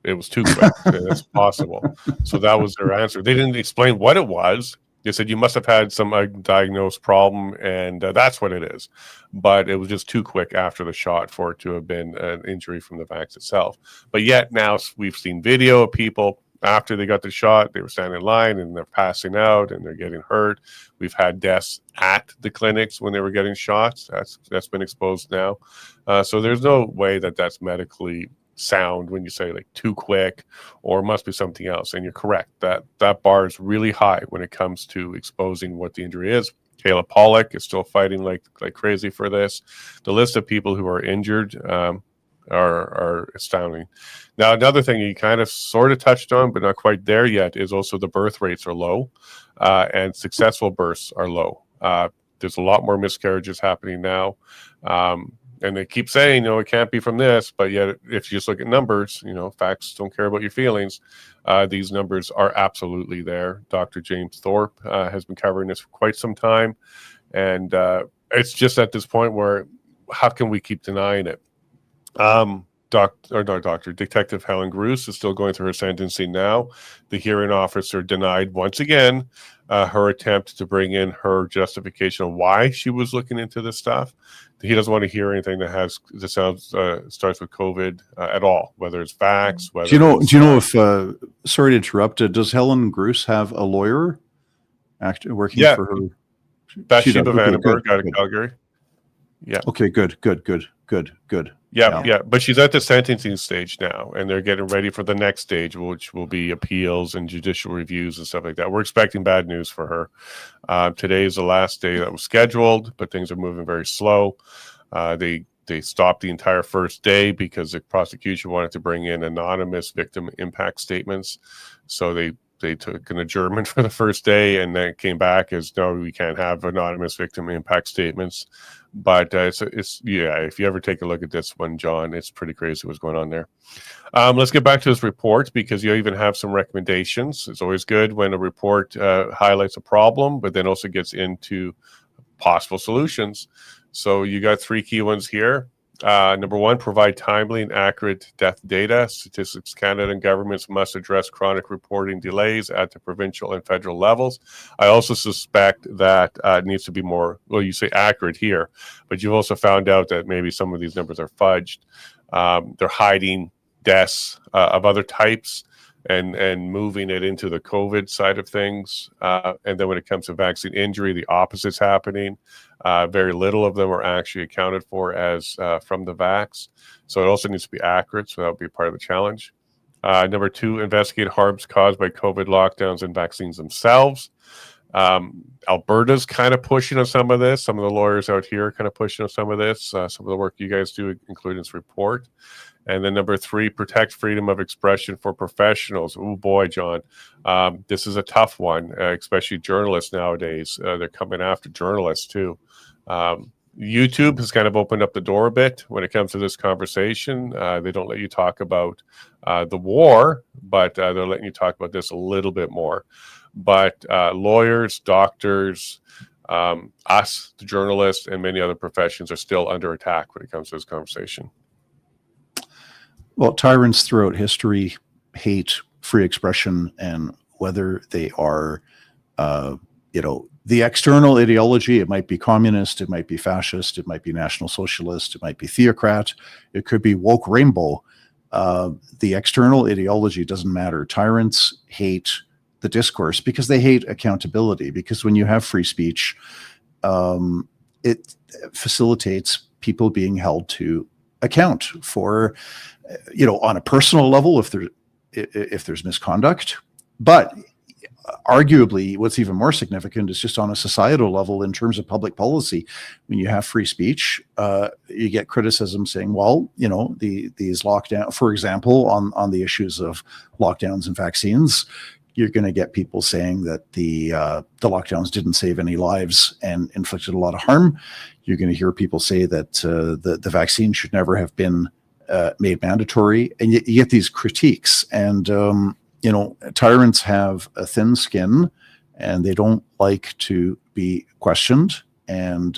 It was too quick. It's possible. So that was their answer. They didn't explain what it was. They said you must have had some diagnosed problem, and that's what it is. But it was just too quick after the shot for it to have been an injury from the vax itself. But yet now we've seen video of people after they got the shot, they were standing in line and they're passing out and they're getting hurt. We've had deaths at the clinics when they were getting shots. That's been exposed now. So there's no way that that's medically sound when you say like too quick or must be something else. And you're correct, that bar is really high when it comes to exposing what the injury is. Kayla Pollock is still fighting like crazy for this. The list of people who are injured are astounding. Now, another thing you kind of sort of touched on, but not quite there yet, is also the birth rates are low and successful births are low. There's a lot more miscarriages happening now. And they keep saying, no, it can't be from this. But yet, if you just look at numbers, facts don't care about your feelings. These numbers are absolutely there. Dr. James Thorpe has been covering this for quite some time. And it's just at this point where how can we keep denying it? Detective Helen Gruss is still going through her sentencing now. The hearing officer denied once again her attempt to bring in her justification of why she was looking into this stuff. He doesn't want to hear anything that starts with COVID at all, whether it's vax. Whether do you know if? Sorry to interrupt. Does Helen Gruss have a lawyer working for her? Bathsheba Vandenberg out of Calgary. Yeah. Okay. Good. Yeah. But she's at the sentencing stage now, and they're getting ready for the next stage, which will be appeals and judicial reviews and stuff like that. We're expecting bad news for her. Today is the last day that was scheduled, but things are moving very slow. They stopped the entire first day because the prosecution wanted to bring in anonymous victim impact statements. So they took an adjournment for the first day, and then came back as, no, we can't have anonymous victim impact statements. But if you ever take a look at this one, John, it's pretty crazy what's going on there. Let's get back to this report, because you even have some recommendations. It's always good when a report highlights a problem, but then also gets into possible solutions. So you got 3 key ones here. Number 1, provide timely and accurate death data. Statistics Canada and governments must address chronic reporting delays at the provincial and federal levels. I also suspect that it needs to be more, well, you say accurate here, but you've also found out that maybe some of these numbers are fudged. They're hiding deaths of other types, and moving it into the COVID side of things. And then when it comes to vaccine injury, the opposite's happening. Very little of them are actually accounted for as from the vax. So it also needs to be accurate. So that would be part of the challenge. Number 2, investigate harms caused by COVID lockdowns and vaccines themselves. Alberta's kind of pushing on some of this. Some of the lawyers out here are kind of pushing on some of this. Some of the work you guys do, including this report. And then number 3, protect freedom of expression for professionals. Oh boy, John, this is a tough one, especially journalists nowadays. They're coming after journalists too. YouTube has kind of opened up the door a bit when it comes to this conversation. They don't let you talk about the war, but they're letting you talk about this a little bit more. But lawyers, doctors, us, the journalists, and many other professions are still under attack when it comes to this conversation. Well, tyrants throughout history hate free expression, and whether they are, the external ideology, it might be communist, it might be fascist, it might be national socialist, it might be theocrat, it could be woke rainbow. The external ideology doesn't matter. Tyrants hate the discourse because they hate accountability, because when you have free speech, it facilitates people being held to account for, on a personal level if there's misconduct, but arguably what's even more significant is just on a societal level in terms of public policy. When you have free speech, you get criticism saying, well, these lockdown, for example, on the issues of lockdowns and vaccines, you're going to get people saying that the lockdowns didn't save any lives and inflicted a lot of harm. You're going to hear people say that the vaccine should never have been made mandatory, and you get these critiques. And tyrants have a thin skin, and they don't like to be questioned, and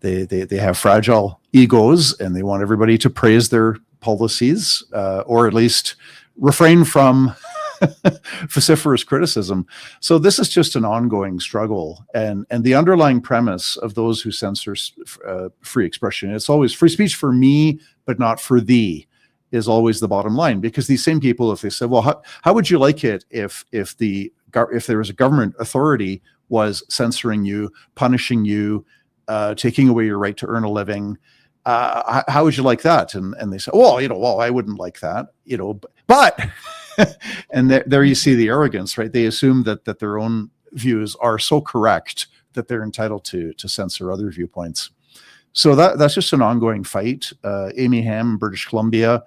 they have fragile egos, and they want everybody to praise their policies, or at least refrain from vociferous criticism. So this is just an ongoing struggle, and the underlying premise of those who censor free expression, it's always free speech for me but not for thee, is always the bottom line. Because these same people, if they said, well, how would you like it if there was a government authority was censoring you, punishing you, taking away your right to earn a living, how would you like that? And they say, well, I wouldn't like that, but and there you see the arrogance, right? They assume that their own views are so correct that they're entitled to censor other viewpoints. So that's just an ongoing fight. Amy Ham, British Columbia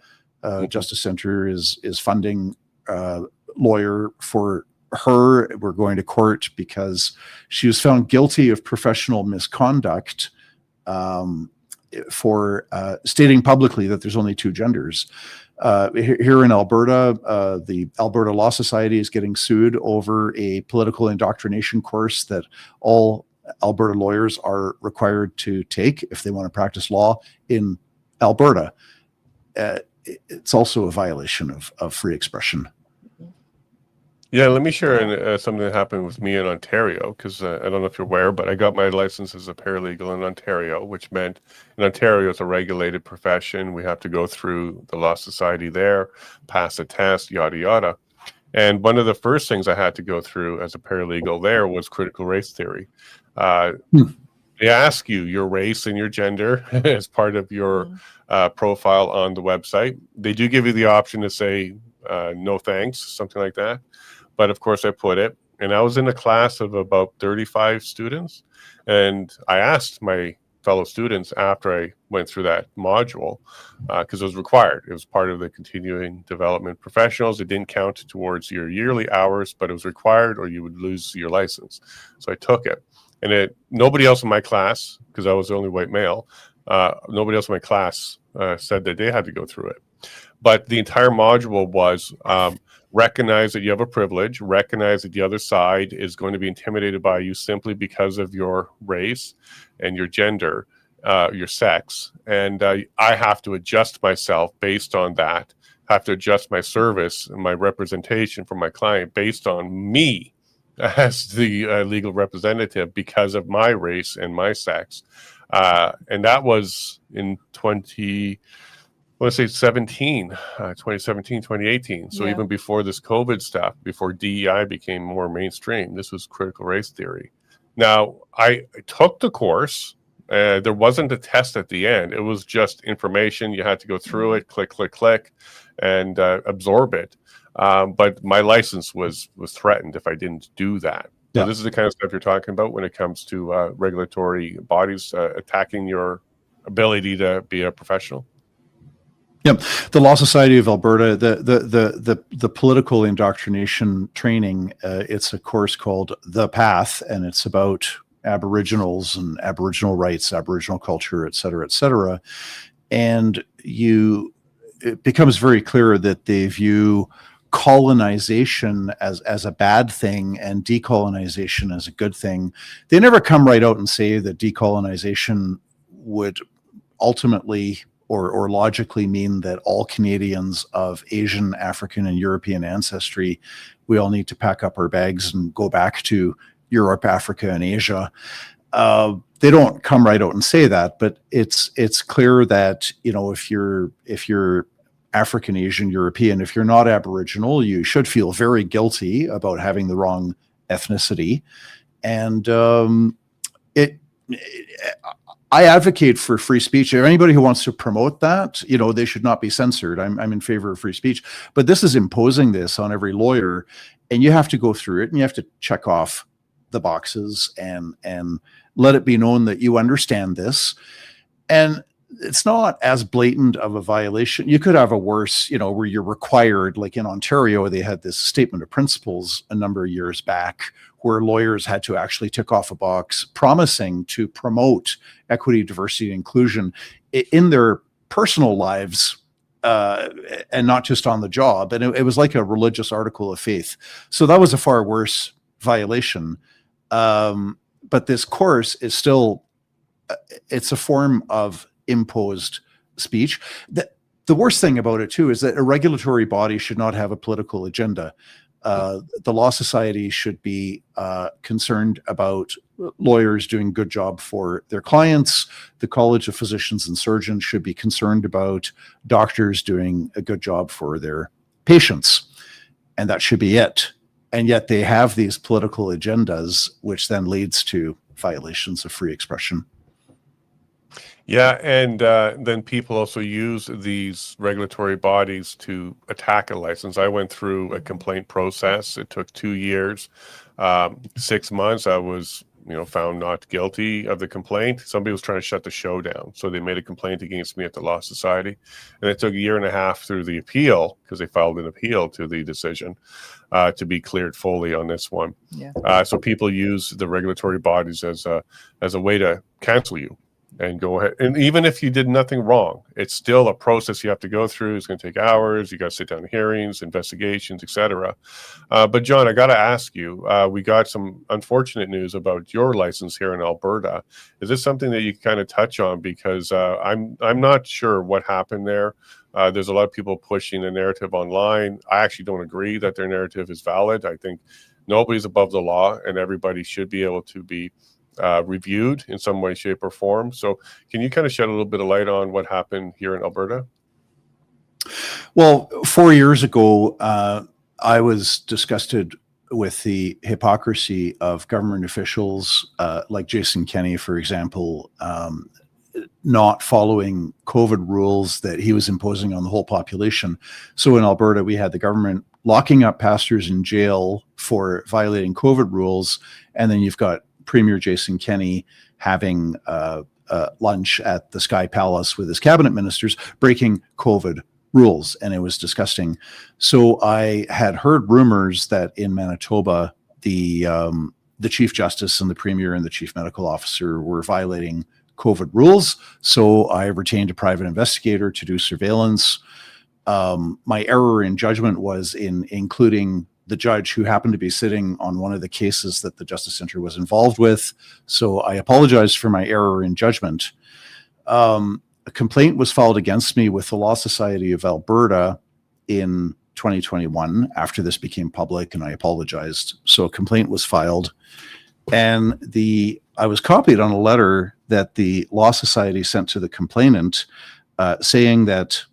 Justice Center is funding a lawyer for her. We're going to court because she was found guilty of professional misconduct for stating publicly that there's only 2 genders. Here in Alberta, the Alberta Law Society is getting sued over a political indoctrination course that all Alberta lawyers are required to take if they want to practice law in Alberta. It's also a violation of free expression. Yeah, let me share something that happened with me in Ontario, because I don't know if you're aware, but I got my license as a paralegal in Ontario, which meant in Ontario it's a regulated profession. We have to go through the law society there, pass a test, yada, yada. And one of the first things I had to go through as a paralegal there was critical race theory. They ask you your race and your gender as part of your profile on the website. They do give you the option to say no thanks, something like that. But of course I put it, and I was in a class of about 35 students, and I asked my fellow students after I went through that module, because it was required. It was part of the continuing development professionals. It didn't count towards your yearly hours, but it was required or you would lose your license. So I took it. And nobody else in my class, because I was the only white male, nobody else in my class said that they had to go through it. But the entire module was recognize that you have a privilege, recognize that the other side is going to be intimidated by you simply because of your race and your gender, your sex. And I have to adjust myself based on that, have to adjust my service and my representation for my client based on me as the legal representative because of my race and my sex. And that was in want to say 2017, 2018. So Yeah. even before this COVID stuff, before DEI became more mainstream, this was critical race theory. Now, I took the course. There wasn't a test at the end. It was just information. You had to go through it, click, click, click, and absorb it. But my license was threatened if I didn't do that. So this is the kind of stuff you're talking about when it comes to regulatory bodies attacking your ability to be a professional. Yep. The Law Society of Alberta, the political indoctrination training, it's a course called The Path, and it's about Aboriginals and Aboriginal rights, Aboriginal culture, et cetera, and it becomes very clear that they view colonization as a bad thing and decolonization as a good thing. They never come right out and say that decolonization would ultimately or logically mean that all Canadians of Asian, African, and European ancestry, we all need to pack up our bags and go back to Europe, Africa, and Asia. They don't come right out and say that, but it's clear that, you know, if you're African, Asian, European, if you're not Aboriginal, you should feel very guilty about having the wrong ethnicity. And I advocate for free speech. If anybody who wants to promote that, you know, they should not be censored. I'm in favor of free speech, but this is imposing this on every lawyer, and you have to go through it and you have to check off the boxes and let it be known that you understand this. And it's not as blatant of a violation. You could have a worse, you know, where you're required, like in Ontario, they had this statement of principles a number of years back where lawyers had to actually tick off a box promising to promote equity, diversity, and inclusion in their personal lives and not just on the job. And it was like a religious article of faith. So that was a far worse violation. But this course is still, it's a form of imposed speech. The worst thing about it too is that a regulatory body should not have a political agenda. The Law Society should be concerned about lawyers doing a good job for their clients. The College of Physicians and Surgeons should be concerned about doctors doing a good job for their patients. And that should be it. And yet they have these political agendas, which then leads to violations of free expression. Yeah, and then people also use these regulatory bodies to attack a license. I went through a complaint process. It took 2 years, 6 months. I was, found not guilty of the complaint. Somebody was trying to shut the show down, so they made a complaint against me at the Law Society, and it took 1.5 years through the appeal, because they filed an appeal to the decision, to be cleared fully on this one. Yeah. So people use the regulatory bodies as a way to cancel you. And go ahead. And even if you did nothing wrong, it's still a process you have to go through. It's going to take hours. You got to sit down in hearings, investigations, etc. But John, I got to ask you, we got some unfortunate news about your license here in Alberta. Is this something that you kind of touch on? Because I'm not sure what happened there. There's a lot of people pushing the narrative online. I actually don't agree that their narrative is valid. I think nobody's above the law, and everybody should be able to be reviewed in some way, shape, or form. So can you kind of shed a little bit of light on what happened here in Alberta? Well, 4 years ago, I was disgusted with the hypocrisy of government officials like Jason Kenney, for example, not following COVID rules that he was imposing on the whole population. So in Alberta, we had the government locking up pastors in jail for violating COVID rules, and then you've got Premier Jason Kenney having lunch at the Sky Palace with his cabinet ministers, breaking COVID rules, and it was disgusting. So I had heard rumors that in Manitoba, the Chief Justice and the Premier and the Chief Medical Officer were violating COVID rules. So I retained a private investigator to do surveillance. My error in judgment was in including the judge who happened to be sitting on one of the cases that the Justice Center was involved with. So I apologize for my error in judgment. A complaint was filed against me with the Law Society of Alberta in 2021 after this became public, and I apologized. So a complaint was filed, and I was copied on a letter that the Law Society sent to the complainant saying that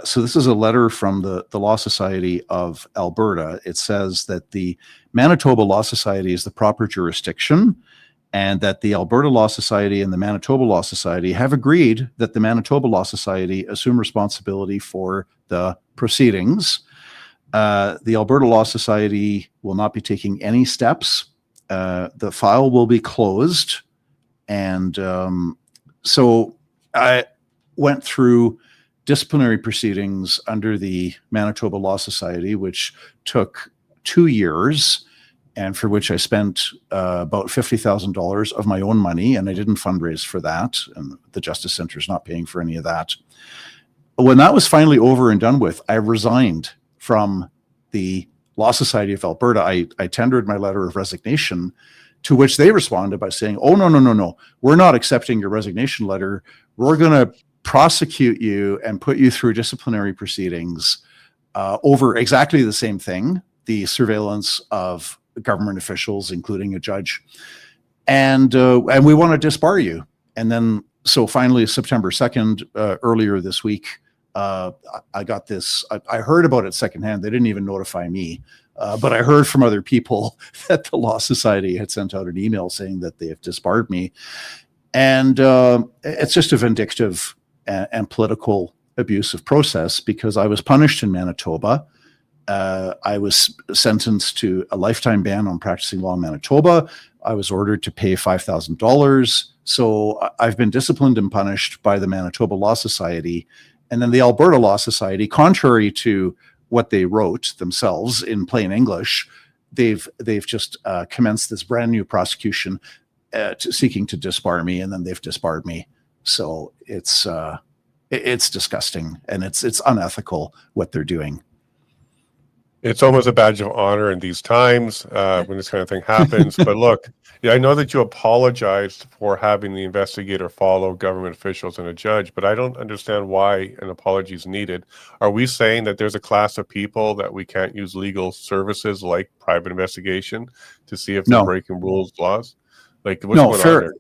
So this is a letter from the Law Society of Alberta. It says that the Manitoba Law Society is the proper jurisdiction, and that the Alberta Law Society and the Manitoba Law Society have agreed that the Manitoba Law Society assume responsibility for the proceedings. The Alberta Law Society will not be taking any steps. The file will be closed. And so I went through disciplinary proceedings under the Manitoba Law Society, which took 2 years, and for which I spent about $50,000 of my own money, and I didn't fundraise for that, and the Justice Centre is not paying for any of that. When that was finally over and done with, I resigned from the Law Society of Alberta. I tendered my letter of resignation, to which they responded by saying, oh, no, we're not accepting your resignation letter. We're going to prosecute you and put you through disciplinary proceedings over exactly the same thing, the surveillance of government officials, including a judge. And we want to disbar you. And then, so finally, September 2nd, earlier this week, I got this. I heard about it secondhand. They didn't even notify me. But I heard from other people that the Law Society had sent out an email saying that they have disbarred me. And it's just a vindictive and political abusive process, because I was punished in Manitoba. I was sentenced to a lifetime ban on practicing law in Manitoba. I was ordered to pay $5,000. So I've been disciplined and punished by the Manitoba Law Society. And then the Alberta Law Society, contrary to what they wrote themselves in plain English, they've just commenced this brand new prosecution seeking to disbar me, and then they've disbarred me. So it's disgusting, and it's unethical what they're doing. It's almost a badge of honor in these times when this kind of thing happens. But look, yeah, I know that you apologized for having the investigator follow government officials and a judge, but I don't understand why an apology is needed. Are we saying that there's a class of people that we can't use legal services like private investigation to see if they're breaking rules, laws? Like, what's going on there?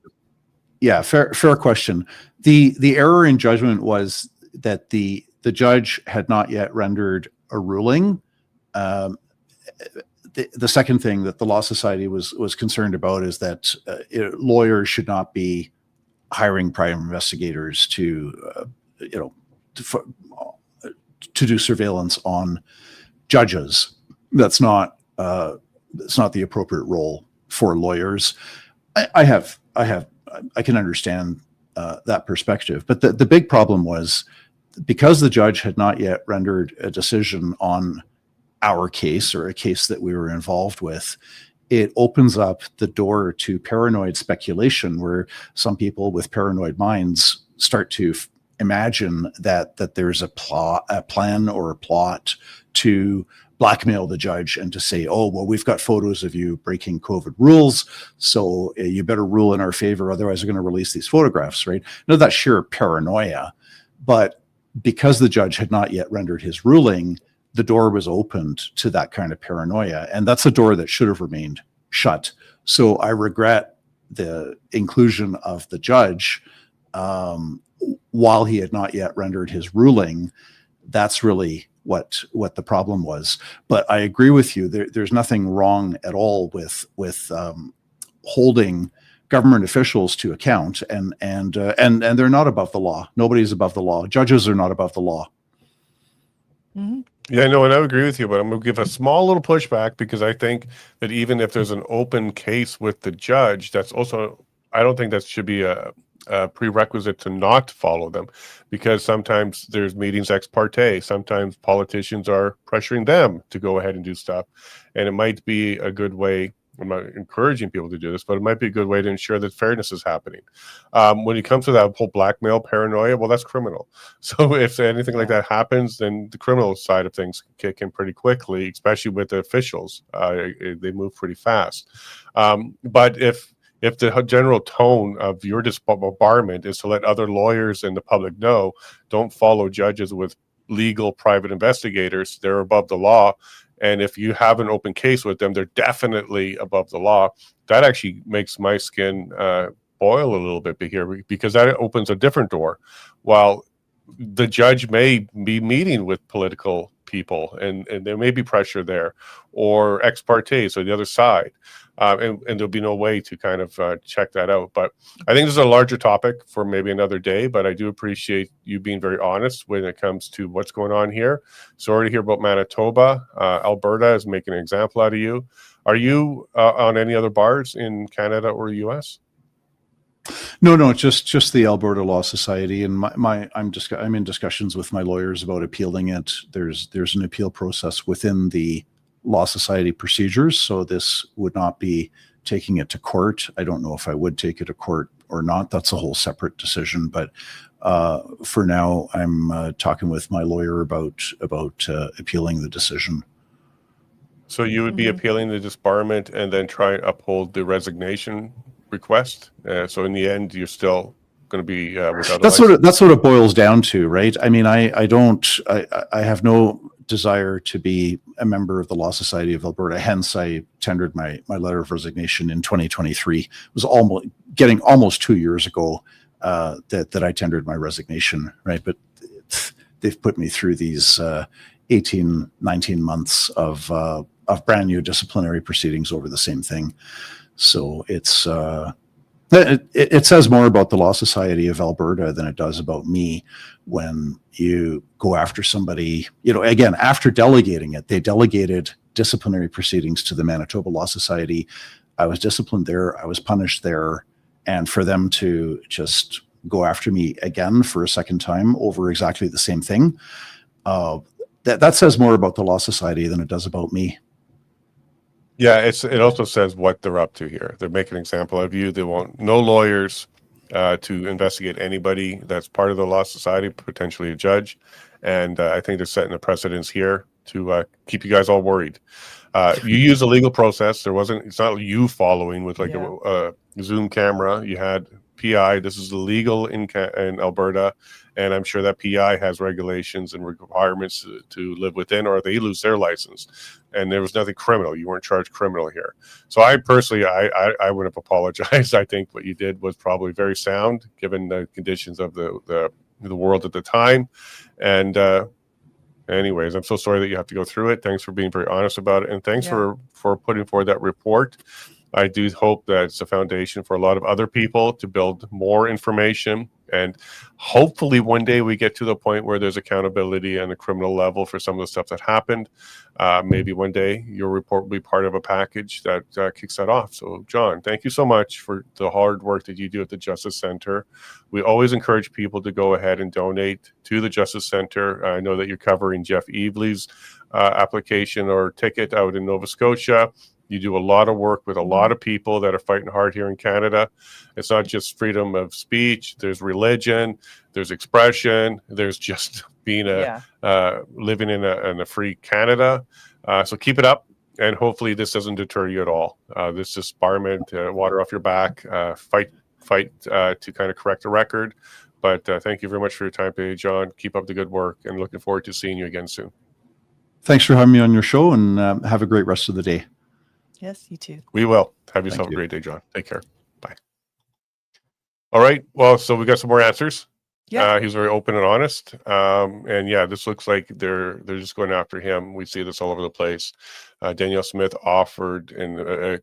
Yeah, fair question. The error in judgment was that the judge had not yet rendered a ruling. The second thing that the Law Society was concerned about is that lawyers should not be hiring private investigators to do surveillance on judges. That's not the appropriate role for lawyers. I can understand that perspective, but the big problem was, because the judge had not yet rendered a decision on our case, or a case that we were involved with, it opens up the door to paranoid speculation, where some people with paranoid minds start to imagine that there's a plan or a plot to blackmail the judge and to say, oh, well, we've got photos of you breaking COVID rules, so you better rule in our favor, otherwise we're going to release these photographs, right? No, that's sheer paranoia. But because the judge had not yet rendered his ruling, the door was opened to that kind of paranoia, and that's a door that should have remained shut. So I regret the inclusion of the judge while he had not yet rendered his ruling. That's really what the problem was. But I agree with you. There's nothing wrong at all with holding government officials to account, and they're not above the law. Nobody's above the law. Judges are not above the law. Mm-hmm. Yeah, no, and I agree with you, but I'm going to give a small little pushback, because I think that even if there's an open case with the judge, that's also, I don't think that should be a prerequisite to not follow them, because sometimes there's meetings ex parte. Sometimes politicians are pressuring them to go ahead and do stuff. And it might be a good way, I'm not encouraging people to do this, but it might be a good way to ensure that fairness is happening. When it comes to that whole blackmail paranoia, well, that's criminal. So if anything like that happens, then the criminal side of things kick in pretty quickly, especially with the officials. They move pretty fast. But if the general tone of your disbarment is to let other lawyers and the public know, don't follow judges with legal private investigators, they're above the law. And if you have an open case with them, they're definitely above the law. That actually makes my skin boil a little bit here, because that opens a different door. While the judge may be meeting with political people, and there may be pressure there, or ex parte, so the other side, and there'll be no way to kind of check that out. But I think this is a larger topic for maybe another day, but I do appreciate you being very honest when it comes to what's going on here. Sorry to hear about Manitoba. Alberta is making an example out of you. Are you on any other bars in Canada or the US? No, just the Alberta Law Society, and I'm in discussions with my lawyers about appealing it. There's an appeal process within the Law Society procedures, so this would not be taking it to court. I don't know if I would take it to court or not. That's a whole separate decision. But for now, I'm talking with my lawyer about appealing the decision. So you would be appealing the disbarment and then try and uphold the resignation request. So in the end, you're still going to be without. That's what it boils down to, right? I mean, I have no desire to be a member of the Law Society of Alberta. Hence, I tendered my letter of resignation in 2023. It was almost 2 years ago that I tendered my resignation, right? But they've put me through these 18, 19 months of brand new disciplinary proceedings over the same thing. So it says more about the Law Society of Alberta than it does about me when you go after somebody. Again, after delegating it, they delegated disciplinary proceedings to the Manitoba Law Society. I was disciplined there. I was punished there. And for them to just go after me again for a second time over exactly the same thing, that says more about the Law Society than it does about me. Yeah, it also says what they're up to here. They're making an example of you. They want no lawyers to investigate anybody that's part of the Law Society, potentially a judge. And I think they're setting a precedence here to keep you guys all worried. You use a legal process. It's not you following with a Zoom camera. You had PI. This is illegal in Alberta. And I'm sure that PI has regulations and requirements to live within, or they lose their license. And there was nothing criminal. You weren't charged criminal here. So I personally, I would have apologized. I think what you did was probably very sound, given the conditions of the world at the time. And anyways, I'm so sorry that you have to go through it. Thanks for being very honest about it. And thanks for putting forward that report. I do hope that it's a foundation for a lot of other people to build more information. And hopefully one day we get to the point where there's accountability on the criminal level for some of the stuff that happened. Maybe one day your report will be part of a package that kicks that off. So, John, thank you so much for the hard work that you do at the Justice Center. We always encourage people to go ahead and donate to the Justice Center. I know that you're covering Jeff Evely's application or ticket out in Nova Scotia. You do a lot of work with a lot of people that are fighting hard here in Canada. It's not just freedom of speech. There's religion. There's expression. There's just being living in a free Canada. So keep it up, and hopefully this doesn't deter you at all. This disbarment, water off your back, fight to kind of correct the record. But thank you very much for your time today, John. Keep up the good work, and looking forward to seeing you again soon. Thanks for having me on your show, and have a great rest of the day. Yes, you too. We will. Have yourself a great day, John. Take care. Bye. All right. Well, so we got some more answers. Yeah. He's very open and honest. And yeah, this looks like they're just going after him. We see this all over the place. Danielle Smith offered and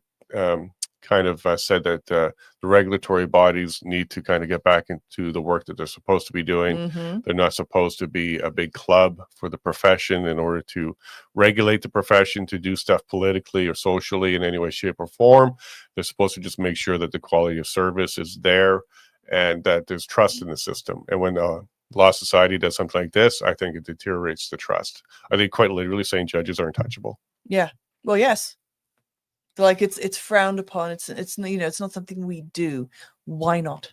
kind of said that the regulatory bodies need to kind of get back into the work that they're supposed to be doing. Mm-hmm. They're not supposed to be a big club for the profession in order to regulate the profession, to do stuff politically or socially in any way, shape, or form. They're supposed to just make sure that the quality of service is there and that there's trust in the system. And when the Law Society does something like this, I think it deteriorates the trust. Are they quite literally saying judges are untouchable? Yeah. Well, yes. Like it's frowned upon. It's it's not something we do. Why not?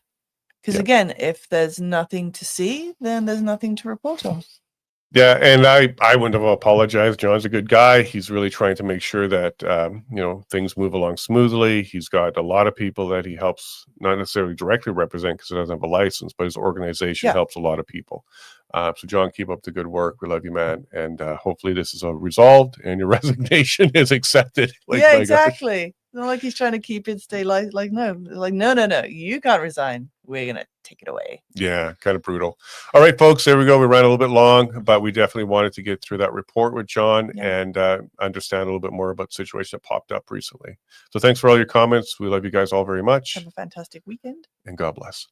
Because again, if there's nothing to see, then there's nothing to report on. Yeah, and I wouldn't have apologized. John's a good guy. He's really trying to make sure that things move along smoothly. He's got a lot of people that he helps, not necessarily directly represent because he doesn't have a license, but his organization helps a lot of people. So John, keep up the good work. We love you, man. And hopefully this is resolved and your resignation is accepted. Exactly. Not like he's trying to keep it, stay no. You can't resign. we're going to take it away. Yeah, kind of brutal. All right, folks, there we go. We ran a little bit long, but we definitely wanted to get through that report with John and understand a little bit more about the situation that popped up recently. So thanks for all your comments. We love you guys all very much. Have a fantastic weekend. And God bless.